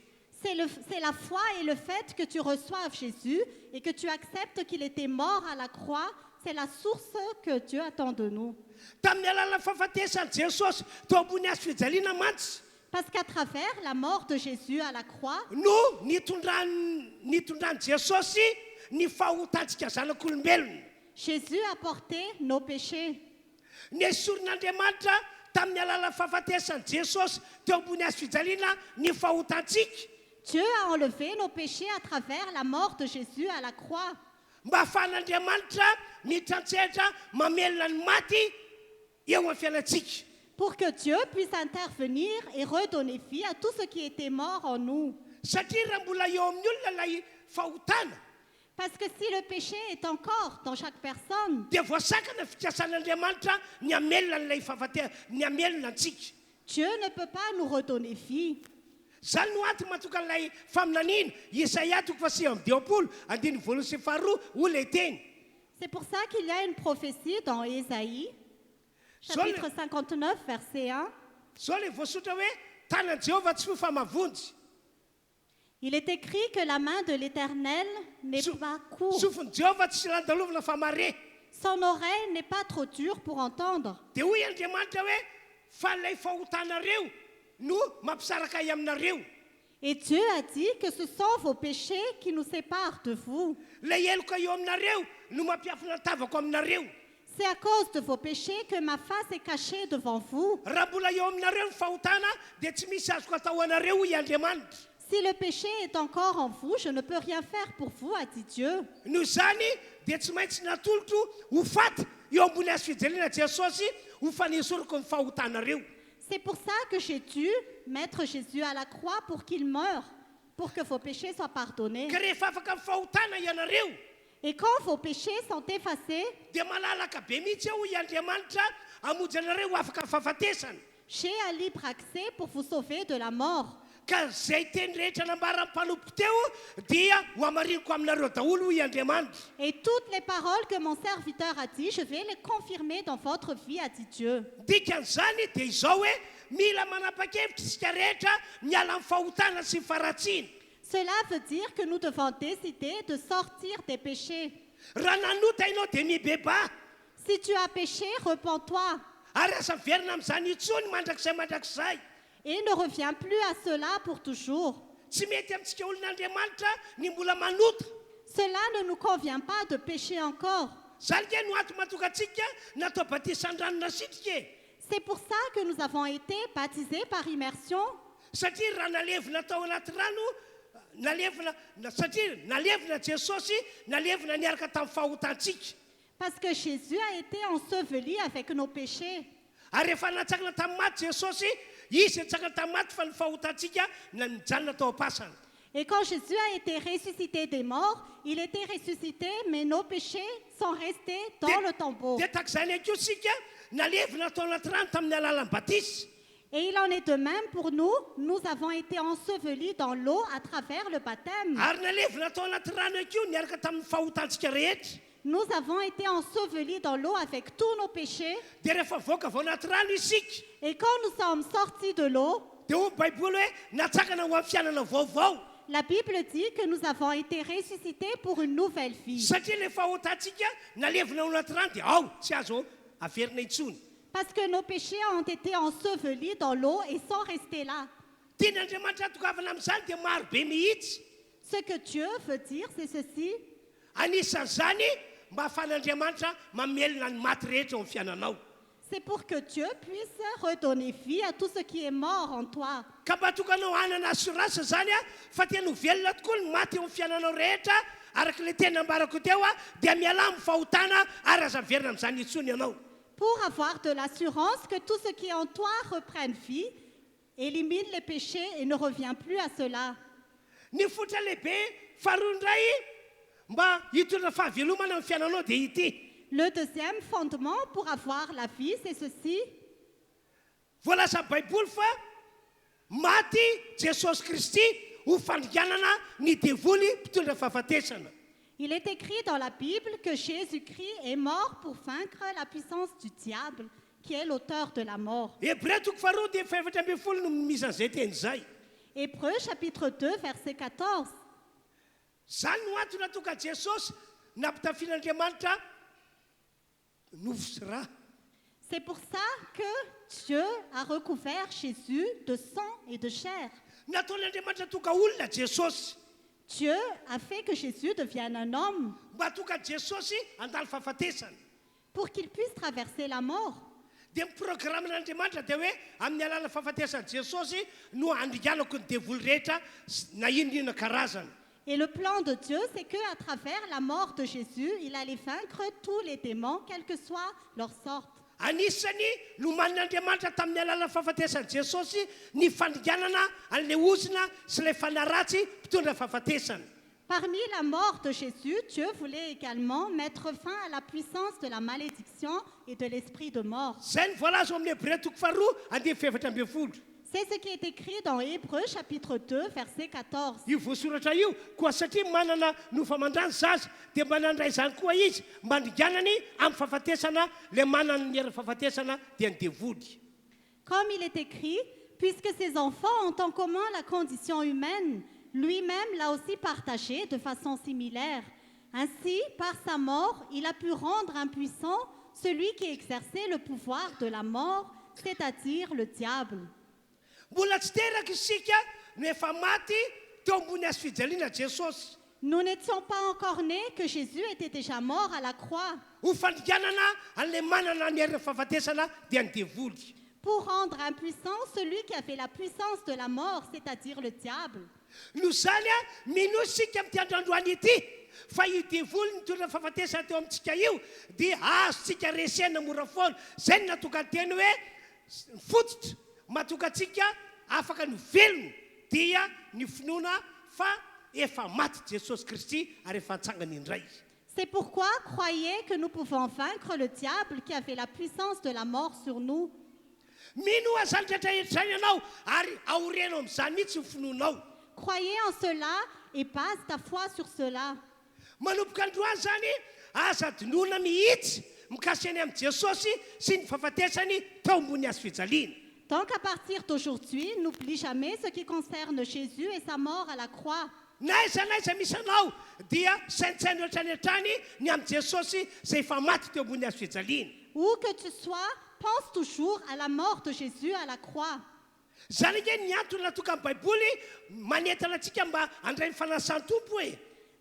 F: C'est la foi et le fait que tu reçoives Jésus et que tu acceptes qu'il était mort à la croix. C'est la source que Dieu attend de nous.
A: Tamin'ny alalan'ny fahafatesan'i Jesosy teo ambony azo fijaliana mantsy.
F: Parce qu'à travers la mort de Jésus à la croix,
A: no nitondrany Jesosy ny fahotantsika zanak'olombelona.
F: Jésus a porté nos péchés.
A: Ny esorin'Andriamanitra tamin'ny alalan'ny fahafatesan'i Jesosy teo ambony azo fijaliana ny fahotantsika.
F: Dieu a enlevé nos péchés à travers la mort de Jésus à la croix.
A: mba ahafahan'Andriamanitra mitantsetra mamelona ny maty eo amin'ny fiainantsika.
F: Pour que Dieu puisse intervenir et redonner vie à tout ce qui était mort en nous.
A: Satria raha mbola eo amin'ny olona lay fahotana,
F: Parce que si le péché est encore dans chaque personne,
A: dia voasakana fitiasan'Andriamanitra ny amelona n'ilay ny amelona antsika.
F: Dieu ne peut pas nous redonner vie.
A: Zany no antony mahatonga an'ilay faminaniana Isaia 6:2 andiny voalohany sy faharoa ho lay teny.
F: C'est pour ça qu'il y a une prophétie dans Ésaïe, chapitre 59, verset 1.
A: Zao le voasotra hoe tanan'i Jéhovah tsy ho famavonjy.
F: Il est écrit que la main de l'Éternel n'est pas courte,
A: Sofin'i Jéhovah tsy landalovana fa mare.
F: son oreille n'est pas trop dure pour entendre.
A: Dia hoy Andriamanitra hoe fa lay fahotanareo no mampisaraka ahy aminareo.
F: Et Dieu a dit que ce sont vos péchés qui nous séparent de vous.
A: Lay eloko eo aminareo no mampiafina tavako aminareo.
F: C'est à cause de vos péchés que ma face est cachée devant vous.
A: Raha mbola eo aminareo ny fahotana dia tsy misy azoko atao anareo hoy Andriamanitra.
F: Si le péché est encore en vous, je ne peux rien faire pour vous, a dit Dieu.
A: Noho izany dia tsy maintsy natolotro ho faty eo ambony azo fijelena Jesosy ho fanesorako ny fahotanareo.
F: C'est pour ça que j'ai dû mettre Jésus à la croix pour qu'il meure, pour que vos péchés soient pardonnés.
A: Ka rehefa afaka amin'ny fahotana ianareo
F: Et quand vos péchés sont effacés,
A: dia malalaka be mihitsy aho i Andriamanitra hamonjy anareo afaka fahafatesana.
F: j'ai un libre accès pour vous sauver de la mort.
A: Ka zay teny rehetra nambaran'ny mpanompo teo dia ho amariniko aminareo daholo hoy Andriamanitra.
F: Et toutes les paroles que mon serviteur a dit, je vais les confirmer dans votre vie, a dit Dieu.
A: Dikan'izany dia izao hoe mila manapa-kevitra isika rehetra miala amin'ny fahotana sy ny faratsiana.
F: Cela veut dire que nous devons décider de sortir des péchés.
A: Raha nanota ianao dia mibeba.
F: Si tu as péché, repens-toi
A: Ary aza miverina amin'izany intsony mandrakizay.
F: et ne reviens plus à cela pour toujours.
A: Tsy mety amintsika olon'Andriamanitra ny mbola manota.
F: Cela ne nous convient pas de pécher encore.
A: Zany ke no antony mahatonga antsika natao batisan-dranona sitrika e.
F: C'est pour ça que nous avons été baptisés par immersion.
A: Satria raha nalevina tao anaty rano, satria nalevina Jesosy, nalevina niaraka tamin'ny fahotantsika.
F: Parce que Jésus a été enseveli avec nos péchés.
A: Ary rehefa natsakana tamin'ny maty Jesosy, izy natsakana tamin'ny maty fa ny fahotantsika mijanona tao am-pasana.
F: Et quand Jésus a été ressuscité des morts, il était ressuscité, mais nos péchés sont restés dans le tombeau.
A: Dia tak'izany ihany koa sika nalevina tao anaty rano tamin'ny alalan'ny batisy.
F: Et il en est de même pour nous. Nous avons été ensevelis dans l'eau à travers le baptême.
A: Ary nalevina tao anaty rano ihany niaraka tamin'ny fahotantsika rehetra.
F: Nous avons été ensevelis dans l'eau avec tous nos péchés.
A: Dia rehefa voaka avy anaty rano isika
F: Et quand nous sommes sortis de l'eau,
A: dia hoy Baiboly hoe natsakana ho amin'ny fiainana vaovao.
F: la Bible dit que nous avons été ressuscités pour une nouvelle vie.
A: Satria le fahotantsika nalevina ao anaty rano dia ao tsy azo averina intsony.
F: Parce que nos péchés ont été ensevelis dans l'eau et sont restés là.
A: Tian'Andriamanitra atokavana amin'izany dia maro be mihitsy.
F: Ce que Dieu veut dire, c'est ceci.
A: Anisan'izany mba ahafahan'Andriamanitra mamelona ny maty rehetra ao amin'ny fiainanao.
F: C'est pour que Dieu puisse redonner vie à tout ce qui est mort en toi.
A: Ka mba tokanao hanana assurance zany fa tena ho velona tokoa ny maty eo amin'ny fiainanao rehetra araka le tena ambarako teo dia miala amin'ny fahotana ary aza miverina amin'izany intsony ianao.
F: Pour avoir de l'assurance que tout ce qui est en toi reprenne vie, élimine les péchés et ne revient plus à cela.
A: Ny fotra lehibe faharoa indray mba hitondra fahavelomana amin'ny fiainanao dia ity.
F: Le deuxième fondement pour avoir la vie, c'est ceci.
A: Voalaza Baiboly fa maty Jesosy Kristy ho fandrianana ny devoly mpitondra fahafatesana.
F: Il est écrit dans la Bible que Jésus-Christ est mort pour vaincre la puissance du diable, qui est l'auteur de la mort.
A: Hébreu 2 dia 17 no misy an'izay teny zay.
F: Hébreu chapitre 2, verset 14.
A: Zany no antony natonga Jesosy nampitafian'Andriamanitra novo sy rà.
F: C'est pour ça que Dieu a recouvert Jésus de sang et de chair.
A: Nataon'Andriamanitra tonga olona Jesosy.
F: Dieu a fait que Jésus devienne un homme
A: Mba tonga Jesosy andalo fahafatesana.
F: pour qu'il puisse traverser la mort.
A: Dia miprograman'Andriamanitra dia hoe amin'ny alala fahafatesana Jesosy no andrianako ny devoly rehetra na inona karazana.
F: Et le plan de Dieu, c'est qu'à travers la mort de Jésus, il allait vaincre tous les démons, quelle que soit leur sorte.
A: Anisany nomanin'Andriamanitra tamin'ny alalan'ny fahafatesan'i Jesosy ny fandriganana an'ilay ozina sy ilay fanaratsy mpitondra fahafatesana.
F: Parmi la mort de Jésus, Dieu voulait également mettre fin à la puissance de la malédiction et de l'esprit de mort.
A: Zay ny voalazo amin'ny Hébreu toko faharoa andimy efatra ambin'ny folo.
F: C'est ce qui est écrit dans Hébreux chapitre 2, verset 14.
A: Io voasoratra io koa satria manana no famandrany zaza dia manandray izany koa izy mandriganany amin'ny fahafatesana le manana ny hery fahafatesana dia ny devody.
F: Comme il est écrit, puisque ses enfants ont en commun la condition humaine, lui-même l'a aussi partagé de façon similaire. Ainsi, par sa mort, il a pu rendre impuissant celui qui exerçait le pouvoir de la mort, c'est-à-dire le diable.
A: Mbola tsy teraka isika no efa maty teo ambony hazo fijaliana Jesosy.
F: Nous n'étions pas encore nés que Jésus était déjà mort à la croix.
A: Ho fandriganana an'ilay manana ny hery fahafatesana dia ny devody.
F: Pour rendre impuissant celui qui avait la puissance de la mort, c'est-à-dire le diable.
A: No zany a mino sika amin'ity androandroany ity fa io devoly nitondra fahafatesana teo amintsika io dia azontsika resena mora foana. Zay ny natokany teny hoe fototra matoka antsika afaka ny velona dia ny finoana fa efa maty Jesosy Kristy ary efa hatsangany indray.
F: C'est pourquoi croyez que nous pouvons vaincre le diable qui avait la puissance de la mort sur nous.
A: Mino azany rehetrarehetra zany ianao ary aorenao amin'izany mihitsy ny finoanao.
F: Croyez en cela et base ta foi sur cela.
A: Manomboka androany zany aza dinoana mihitsy mikasiny amin'ny Jesosy sy ny fahafatesany tao ambony hazo fijaliana.
F: Donc à partir d'aujourd'hui, n'oublie jamais ce qui concerne Jésus et sa mort à la croix.
A: Naiza misy anao dia saintsainy rehetrarehetrany ny amin'ny Jesosy zay efa maty teo ambony hazo fijaliana.
F: Où que tu sois, pense toujours à la mort de Jésus à la croix.
A: Zany ke ny antony natoka amin'ny Baiboly manentana antsika mba handray ny fanasan-tompo hoe.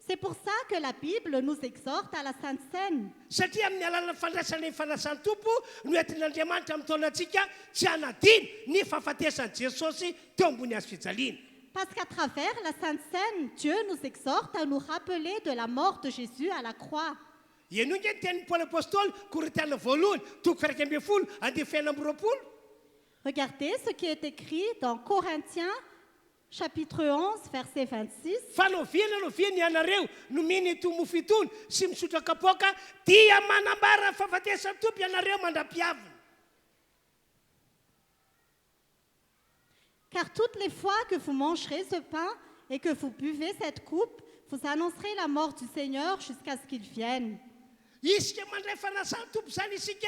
F: C'est pour ça que la Bible nous exhorte à la Sainte Seine.
A: Satria amin'ny alalan'ny fandraisana ny fanasan-tompo no entin'Andriamanitra amin'ny taonantsika tsy hanadino ny fahafatesan'i Jesosy teo ambony hazo fijaliana.
F: Parce qu'à travers la Sainte Seine, Dieu nous exhorte à nous rappeler de la mort de Jésus à la croix.
A: Ianao nge ny tenin'ny Paoly apôstôly Korinthiana voalohany toko fairaka ambin'ny folo andimy feno amby roapolo.
F: Regardez ce qui est écrit dans Corinthiens chapitre 11 verset 26.
A: Fa noviany ianareo no mihina itony mofo itony sy misotra kapoaka dia manambara fahafatesany tompo ianareo mandra-piavina.
F: Car toutes les fois que vous mangerez ce pain et que vous buvez cette coupe, vous annoncerez la mort du Seigneur jusqu'à ce qu'il vienne.
A: Isika mandray fanasan'ny tompo zany isika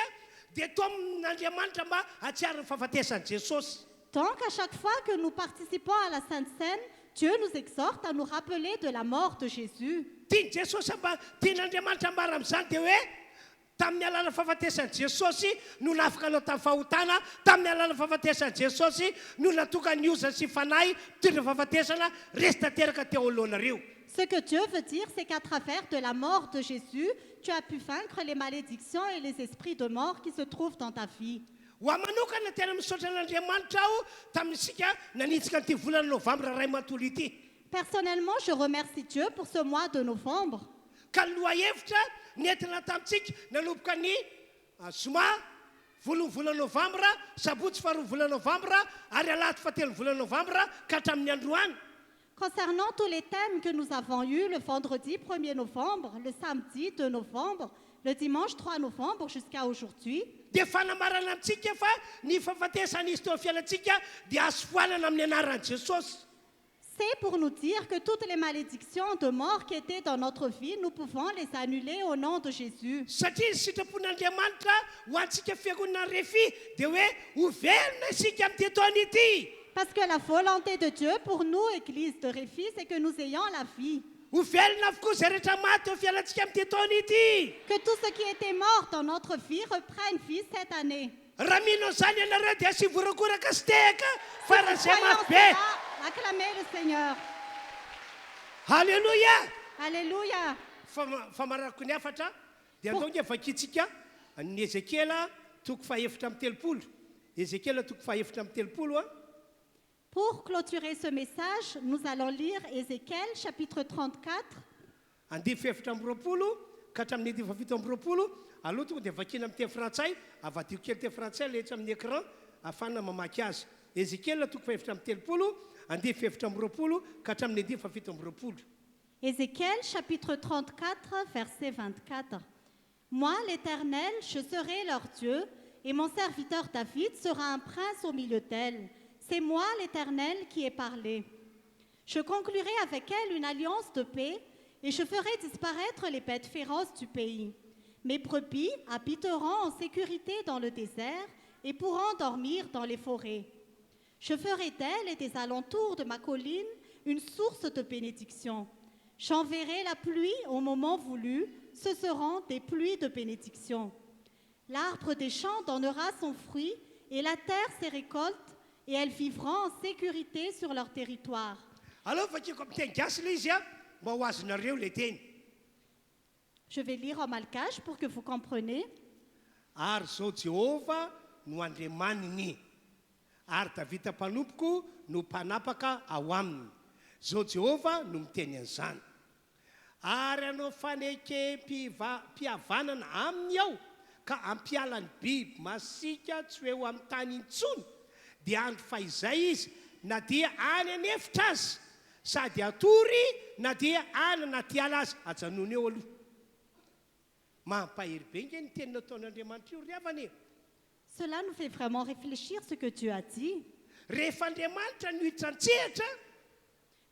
A: dia to amin'Andriamanitra mba hatsiarany fahafatesany Jesosy.
F: Donc à chaque fois que nous participons à la Sainte Seine, Dieu nous exhorte à nous rappeler de la mort de Jésus.
A: Tiany Jesosy mba tian'Andriamanitra ambara amin'izany dia hoe tamin'ny alala fahafatesany Jesosy no nafaka anao tamin'ny fahotana, tamin'ny alala fahafatesany Jesosy no natoka ny oza sy fanahy mitondra fahafatesana resy tanteraka teo alohanareo.
F: Ce que Dieu veut dire, c'est qu'à travers de la mort de Jésus, tu as pu vaincre les malédictions et les esprits de mort qui se trouvent dans ta vie.
A: Ho ahy manokana tena misaotra an'Andriamanitra aho tamin'isika nanitsika an'ity volana novambra ray matoly ity.
F: Personnellement, je remercie Dieu pour ce mois de novembre.
A: Ka ny lohahevitra nentina tamintsika nanomboka ny zoma voalohany volana novambra, sabotsy faharoa volana novambra ary alahady fahatelo volana novambra ka hatramin'ny androany.
F: Concernant tous les thèmes que nous avons eus le vendredi 1er novembre, le samedi 2 novembre, le dimanche 3 novembre jusqu'à aujourd'hui,
A: dia fanamarana amintsika fa ny fahafatesany izy teo amin'ny fiainantsika dia azo foanana amin'ny anaran'i Jesosy.
F: c'est pour nous dire que toutes les malédictions de mort qui étaient dans notre vie, nous pouvons les annuler au nom de Jésus.
A: Satria ny sitrapon'Andriamanitra ho antsika fiangonana refy dia hoe ho velona isika amin'ity taona ity.
F: Parce que la volonté de Dieu pour nous, Église de Réfi, c'est que nous ayons la vie.
A: Ho velona avokoa izay rehetra maty eo fialantsika amin'ity taona ity.
F: Que tout ce qui était mort dans notre vie reprenne vie cette année.
A: Raha mino zany ianareo dia sy vorakoraka sy tehaka fa raha izay
F: Voyons
A: maty be.
F: cela, acclamez le Seigneur.
A: Halleluia.
F: Alléluia.
A: Famarako ny afatra dia andao nge vakitsika ny Ezekiela toko fahaefatra amin'ny telopolo. Ezekiela toko fahaefatra amin'ny telopolo a.
F: Pour clôturer ce message, nous allons lire Ézéchiel chapitre 34.
A: Andeha fefatra amby roapolo ka hatramin'ny edy fafito amby roapolo aloha tonga dia vakina amin'ny teny frantsay avadiko kely teny frantsay letra amin'ny écran afana mamaky azy. Ézéchiel toko fefatra amby telopolo andeha fefatra amby roapolo ka hatramin'ny edy fafito amby roapolo.
F: Ézéchiel chapitre 34, verset 24. Moi, l'Éternel, je serai leur Dieu, et mon serviteur David sera un prince au milieu d'elle. C'est moi, l'Éternel, qui ai parlé. Je conclurai avec elle une alliance de paix, et je ferai disparaître les bêtes féroces du pays. Mes brebis habiteront en sécurité dans le désert et pourront dormir dans les forêts. Je ferai d'elle et des alentours de ma colline une source de bénédiction. J'enverrai la pluie au moment voulu, ce seront des pluies de bénédiction. L'arbre des champs donnera son fruit et la terre ses récoltes, et elles vivront en sécurité sur leur territoire.
A: Alors, vakiko amin'ny teny gasy ilay izy a mba ho azonareo le teny.
F: Je vais lire en malgache pour que vous compreniez.
A: Ary zao Jehova no Andriamaniny, ary Davida mpanompoko no mpanapaka ao aminy. Zao Jehova no miteny an'izany. Ary anao fanekempihavanana aminy ao ka ampialany biby masika tsy eo amin'ny tany intsony, dia andro fahizay izy na dia any anefitra azy, sady atory na dia any anaty ala azy ajanony eo aloha. Mampahery be nge ny teny nataon'Andriamanitra io ry havana.
F: Cela nous fait vraiment réfléchir ce que Dieu a dit.
A: Rehefa Andriamanitra no hitsantsehatra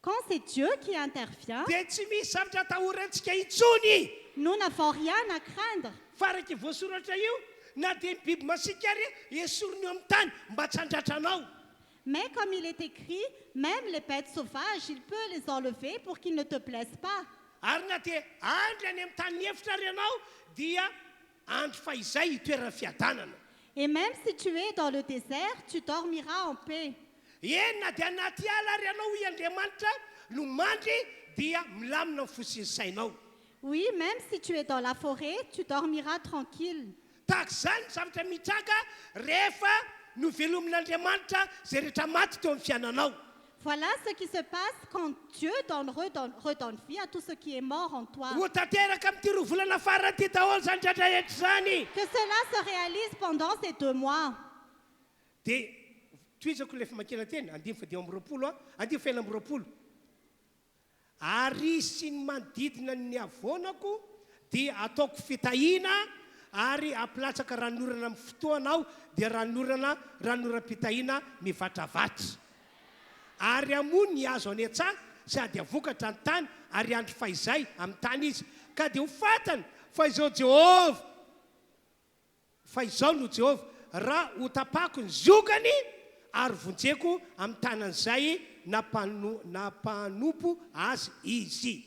F: Quand c'est Dieu qui intervient,
A: dia tsy misy zavatra atahorantsika intsony.
F: nous n'avons rien à craindre.
A: Faraky voasoratra io na dia ny biby masika ary esorony eo amin'ny tany mba tsy handratra anao.
F: Mais comme il est écrit, même les bêtes sauvages, il peut les enlever pour qu'ils ne te plaisent pas.
A: Ary na dia andry any amin'ny tany efitra ary ianao dia andro fahizay hitoerana fiadanana.
F: Et même si tu es dans le désert, tu dormiras en paix.
A: Eny na dia anaty ala ary ianao i Andriamanitra no mandry dia milamina ny fosiny sainao.
F: Oui, même si tu es dans la forêt, tu dormiras tranquille.
A: Tahaka izany zavatra mitraka rehefa no velomin'Andriamanitra zay rehetra maty teo amin'ny fiainanao.
F: Voilà ce qui se passe quand Dieu redonne vie à tout ce qui est mort en toi.
A: Ho tanteraka amin'ity roa volana farany ity daholo zany dradraetra zany.
F: Que cela se réalise pendant ces 2 mois.
A: Dia toizako lefa makina teny andimy fadimy amby roapolo andimy faina amby roapolo. Ary sy ny manodidina ny avonako dia ataoko fitahina ary aplatsaka ranorana amin'ny fotoanao dia ranoram-pitahina mivatravatra. Ary amony ny azo any an-tsaha sady avokatra ny tany ary andro fahizay amin'ny tany izy. Ka dia ho fantany fa izao Jehova, fa izao no Jehova raha ho tapako ny zokany ary vonjeko amin'ny tanan'izay nampanompo azy izy.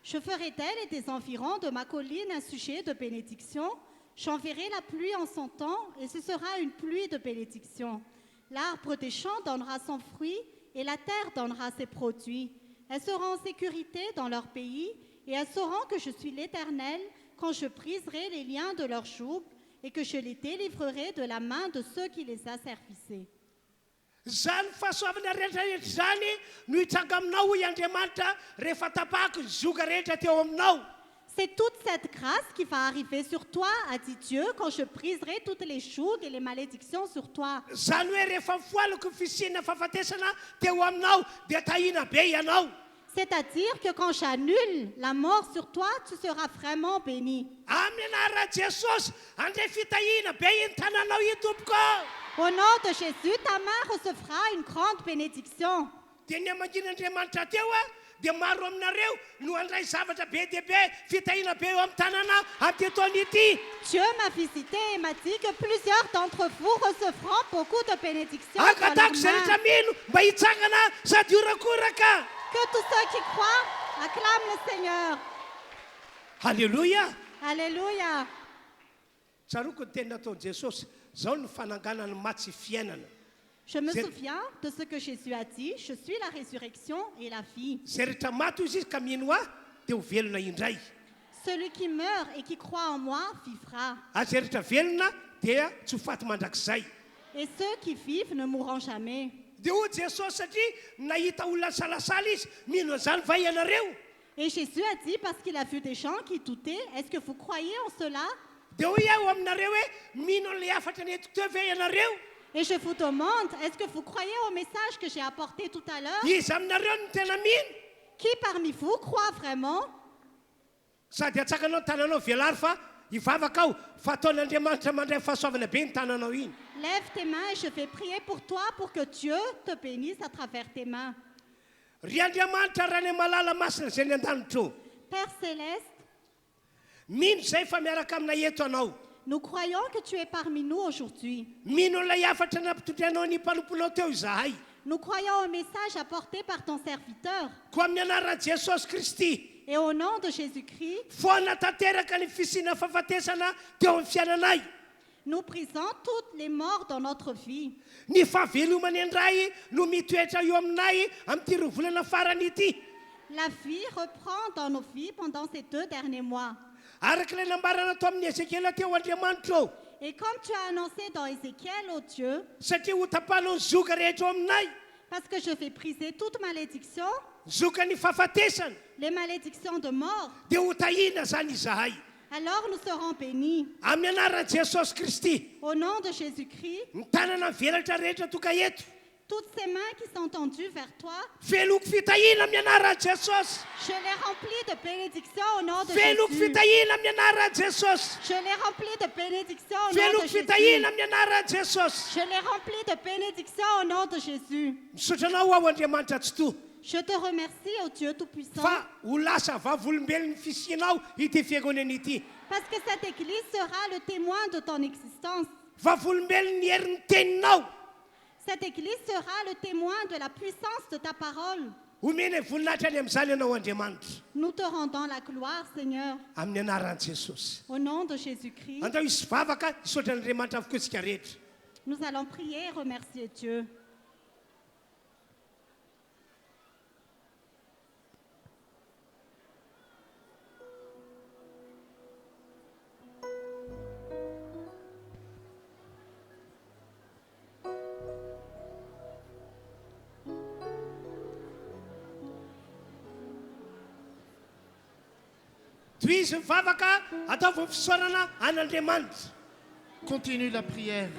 F: Je ferai d'elle et des environs de ma colline un sujet de bénédiction. J'enverrai la pluie en son temps, et ce sera une pluie de bénédiction. L'arbre des champs donnera son fruit, et la terre donnera ses produits. Elles seront en sécurité dans leur pays, et elles sauront que je suis l'Éternel quand je briserai les liens de leur joug, et que je les délivrerai de la main de ceux qui les asservissaient.
A: Zany fahasoavana rehetrarehetra zany no hitranga aminao i Andriamanitra rehefa tapahako ny zoka rehetra teo aminao.
F: C'est toute cette grâce qui va arriver sur toi, a dit Dieu, quand je briserai toutes les jougs et les malédictions sur toi.
A: Zany hoe rehefa mifoalako fisina fahafatesana teo aminao dia tahina be ianao.
F: C'est-à-dire que quand j'annule la mort sur toi, tu seras vraiment béni.
A: Amin'ny anaran'i Jesosy andray fitahina be iny tananao i tompoko.
F: Au nom de Jésus, ta main recevra une grande bénédiction.
A: Dia ny amangin'Andriamanitra teo dia maro aminareo no andray zavatra be dia be fitahina be eo amin'ny tanana amin'ity taona ity.
F: Dieu m'a visité et m'a dit que plusieurs d'entre vous recevront beaucoup de bénédictions dans leurs
A: Akatako zay rehetra
F: mains.
A: mino mba hitsangana sady horakoraka.
F: Que tous ceux qui croient acclament le Seigneur.
A: Alléluia.
F: Alléluia.
A: Tsaroko ny teny nataon'i Jesosy zao ny fananganana matsy fiainana.
F: Je me souviens de ce que Jésus a dit, je suis la résurrection et la vie.
A: Zay rehetra maty izy ka mino ahy dia ho velona indray.
F: Celui qui meurt et qui croit en moi vivra.
A: Ary zay rehetra velona dia tsy ho faty mandrakizay.
F: Et ceux qui vivent ne mourront jamais.
A: dia hoy Jesosy satria nahita olona salasala izy mino an'izany va ianareo.
F: Et Jésus a dit, parce qu'il a vu des gens qui doutaient, est-ce que vous croyez en cela?
A: dia hoy aho aminareo hoe mino an'ilay afatra netiko teo ve ianareo.
F: Et je vous demande, est-ce que vous croyez au message que j'ai apporté tout à l'heure?
A: Izy aminareo no tena mino.
F: Qui parmi vous croit vraiment?
A: Sady atsakanao ny tananao velary fa hivavaka aho fa ataon'Andriamanitra mandray fahasoavana be ny tananao iny.
F: Lève tes mains et je vais prier pour toi pour que Dieu te bénisse à travers tes mains.
A: Ry Andriamanitra raha ny malala masina zay ny an-danitra eo.
F: Père Céleste,
A: Mino zay fa miaraka aminay eto anao.
F: nous croyons que tu es parmi nous aujourd'hui.
A: Mino ilay afatra nampitotrianao ny mpanomponao teo izahay.
F: Nous croyons au message apporté par ton serviteur.
A: Ko amin'ny anaran'i Jesosy Kristy.
F: Et au nom de Jésus-Christ,
A: Foana tanteraka ny fisiana fahafatesana teo amin'ny fiainanay.
F: nous brisons toutes les morts dans notre vie.
A: Ny fahavelomany andray no mitoetra eo aminay amin'ity roa volana farany ity.
F: La vie reprend dans nos vies pendant ces 2 derniers mois.
A: Araka ilay nambarana atao amin'ny Ezekela teo Andriamanitra eo.
F: Et comme tu as annoncé dans Ézéchiel, ô Dieu,
A: Satria ho tapahanao ny zoka rehetra eo aminay.
F: parce que je vais briser toute malédiction,
A: Zoka ny fahafatesana.
F: les malédictions de mort,
A: Dia ho tahina zany izahay.
F: alors nous serons bénis.
A: Amin'ny anaran'i Jesosy Kristy.
F: Au nom de Jésus-Christ,
A: Ny tanana mivelatra rehetra toka eto.
F: toutes ces mains qui sont tendues vers toi,
A: Veloko fitahina amin'ny anaran'i Jesosy.
F: je les remplis de bénédictions au nom de
A: Veloko
F: Jésus.
A: fitahina amin'ny anaran'i Jesosy.
F: Je les remplis de bénédictions au nom
A: Veloko
F: de Jésus.
A: fitahina amin'ny anaran'i Jesosy.
F: Je les remplis de bénédictions au nom de Jésus.
A: Misotranao aho Andriamanitra tsy to.
F: Je te remercie, ô Dieu Tout-Puissant,
A: Fa ho lasa vavolombelon'ny fisianao ity fiangonana ity.
F: parce que cette église sera le témoin de ton existence.
A: Vavolombelon'ny herin'ny teninao.
F: Cette église sera le témoin de la puissance de ta parole.
A: Omena voninahitra any amin'izany ianao Andriamanitra.
F: Nous te rendons la gloire, Seigneur,
A: Amin'ny anaran'i Jesosy.
F: au nom de Jésus-Christ.
A: Andao hisy vavaka hisaotra n'Andriamanitra avokoa isika rehetra.
F: Nous allons prier et remercier Dieu.
A: Toizy mivavaka ataovy fisaorana an'Andriamanitra.
D: Continue la prière.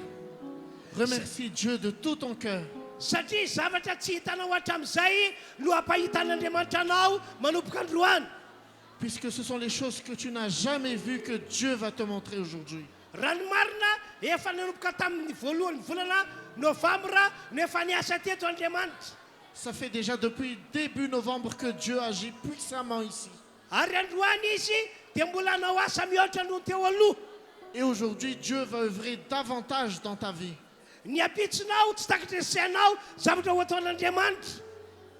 D: Remercie Dieu de tout ton cœur.
A: Satria zavatra tsy hitanao hatramin'izay no hampahitan'Andriamanitra anao manomboka androany.
D: Puisque ce sont les choses que tu n'as jamais vues que Dieu va te montrer aujourd'hui.
A: Raha ny marina efa nanomboka tamin'ny voalohan'ny volana novambra no efa niasa teto Andriamanitra.
D: Ça fait déjà depuis début novembre que Dieu agit puissamment ici.
A: Ary androany izy dia mbola hanao asa mihoatra noho teo aloha.
D: Et aujourd'hui, Dieu va œuvrer davantage dans ta vie.
A: Ny apitsinao tsy takatra ny sainao zavatra ho ataon'Andriamanitra.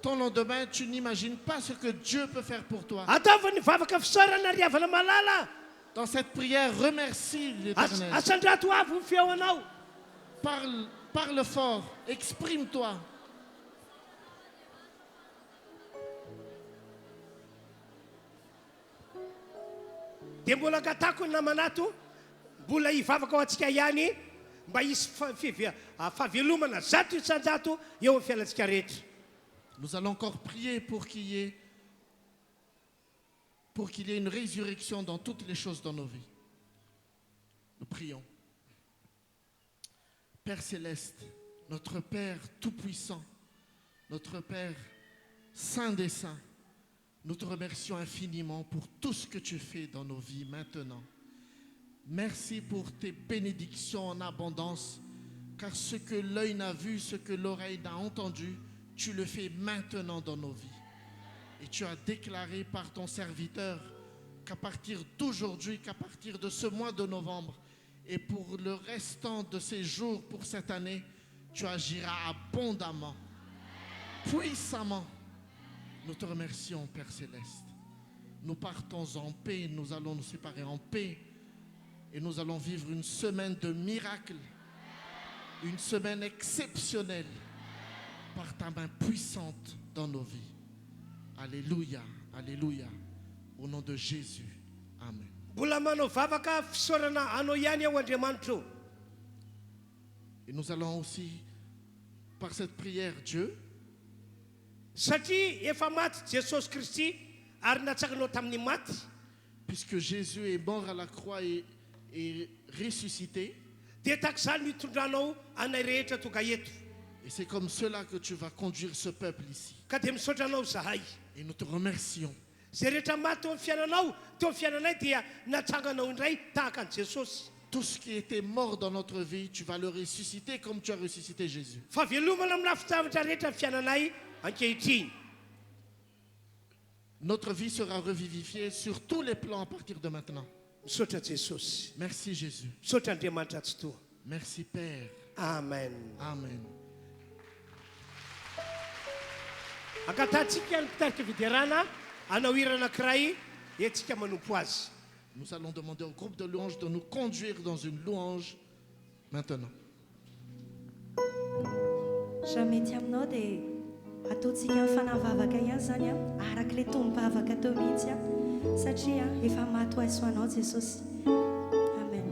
D: Ton lendemain, tu n'imagines pas ce que Dieu peut faire pour toi.
A: Ataova ny vavaka fisaorana ry havana malala.
D: Dans cette prière, remercie l'Éternel.
A: Asandrato avy ny feonao.
D: Parle fort, exprime-toi.
A: Dia mbola gatako ny namanato mbola hivavaka ao antsika ihany mba hisy fahavelomana zato isan-jato eo amin'ny fiainantsika rehetra.
D: Nous allons encore prier pour qu'il y ait une résurrection dans toutes les choses dans nos vies. Nous prions. Père Céleste, notre Père Tout-Puissant, notre Père Saint des Saints, nous te remercions infiniment pour tout ce que tu fais dans nos vies maintenant. Merci pour tes bénédictions en abondance, car ce que l'œil n'a vu, ce que l'oreille n'a entendu, tu le fais maintenant dans nos vies. Et tu as déclaré par ton serviteur qu'à partir d'aujourd'hui, qu'à partir de ce mois de novembre et pour le restant de ces jours pour cette année, tu agiras abondamment, puissamment. Nous te remercions, Père Céleste. Nous partons en paix, nous allons nous séparer en paix et nous allons vivre une semaine de miracles, une semaine exceptionnelle par ta main puissante dans nos vies. Alléluia, alléluia. Au nom de Jésus. Amen.
A: Mbola manao vavaka fisaorana anao ihany ao Andriamanitra.
D: Et nous allons aussi par cette prière Dieu.
A: Satria efa maty Jesosy Kristy ary natsakanao tamin'ny maty.
D: Puisque Jésus est mort à la croix et ressuscité.
A: Dia tak'izany mitondranao anay rehetra tonga eto.
D: Et c'est comme cela que tu vas conduire ce peuple ici.
A: Ka dia misaotranao zahay.
D: Et nous te remercions.
A: Zay rehetra maty teo amin'ny fiainanao, teo amin'ny fiainanay dia natsanganao indray tahaka ny Jesosy.
D: Tout ce qui était mort dans notre vie, tu vas le ressusciter comme tu as ressuscité Jésus.
A: Fa velomana amin'ny lafitavitra rehetra amin'ny fiainanay ankehitriny.
D: Notre vie sera revivifiée sur tous les plans à partir de maintenant.
A: Misaotra Jesosy.
D: Merci Jésus.
A: Misaotra Andriamanitra tsy toa.
D: Merci Père.
A: Amen.
D: Amen.
A: Ankatantsika ny mpitarika fiderana hanao hira anankiray etsika manompo azy.
D: Nous allons demander au groupe de louanges de nous conduire dans une louange maintenant.
B: Jamety aminao dia ataontsika mifanavavaka ihany zany araka ilay tombavaka teo mihitsy satria efa maty ho azy hoanao Jesosy. Amen.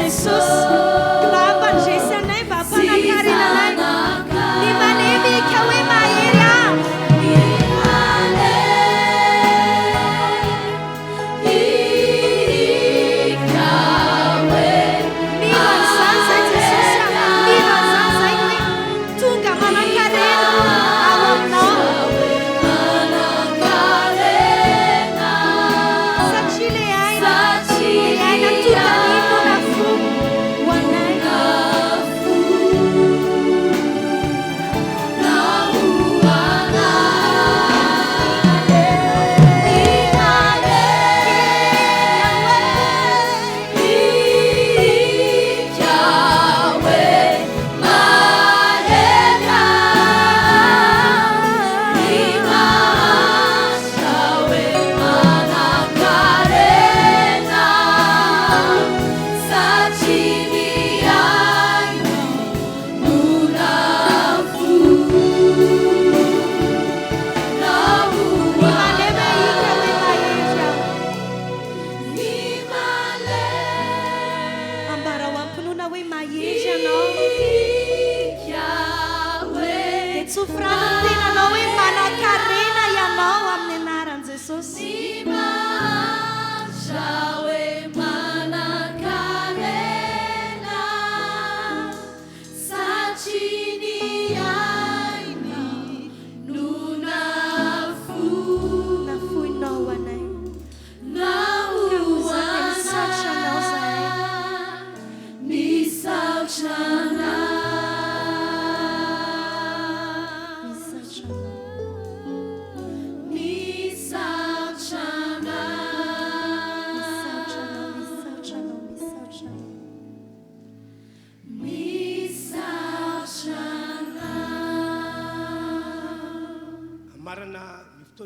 C: Jesus, Baba, Jesus, name, Baba,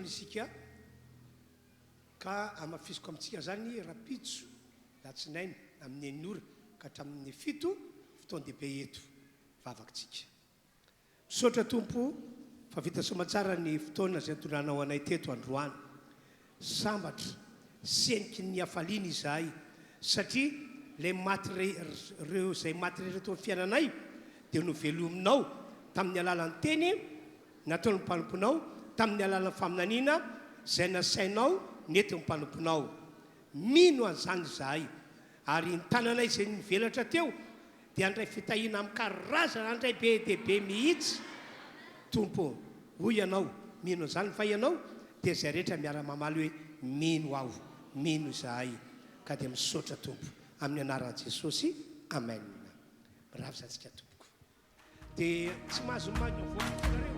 A: fotoana isika ka amafisiko amintsika zany rapitso latsinainy amin'ny eninora ka hatramin'ny 7 fotoan-dehibe eto vavakitsika misaotra tompo fa vita somatsara ny fotoana zay tonanao anay teto androany sambatra seniky ny afaliana izahay satria le maty reo zay maty rehetra tao fiainanay dia novelominao tamin'ny alalan'ny teny nataony mpanomponao tamin'ny alalan'ny faminaniana zay nasainao nety mpanomponao mino an'izany izahay ary ny tananay zay nivelatra teo dia andray fitahiana amin'ny karazana andray be dehibe mihitsy tompo hoy ianao mino an'izany fa ianao dia zay rehetra miara-mamaly hoe mino aho mino izahay ka dia misaotra tompo amin'ny anaran'i Jesosy amen. Raha zantsika tompoko dia tsy mahazo magno voakareo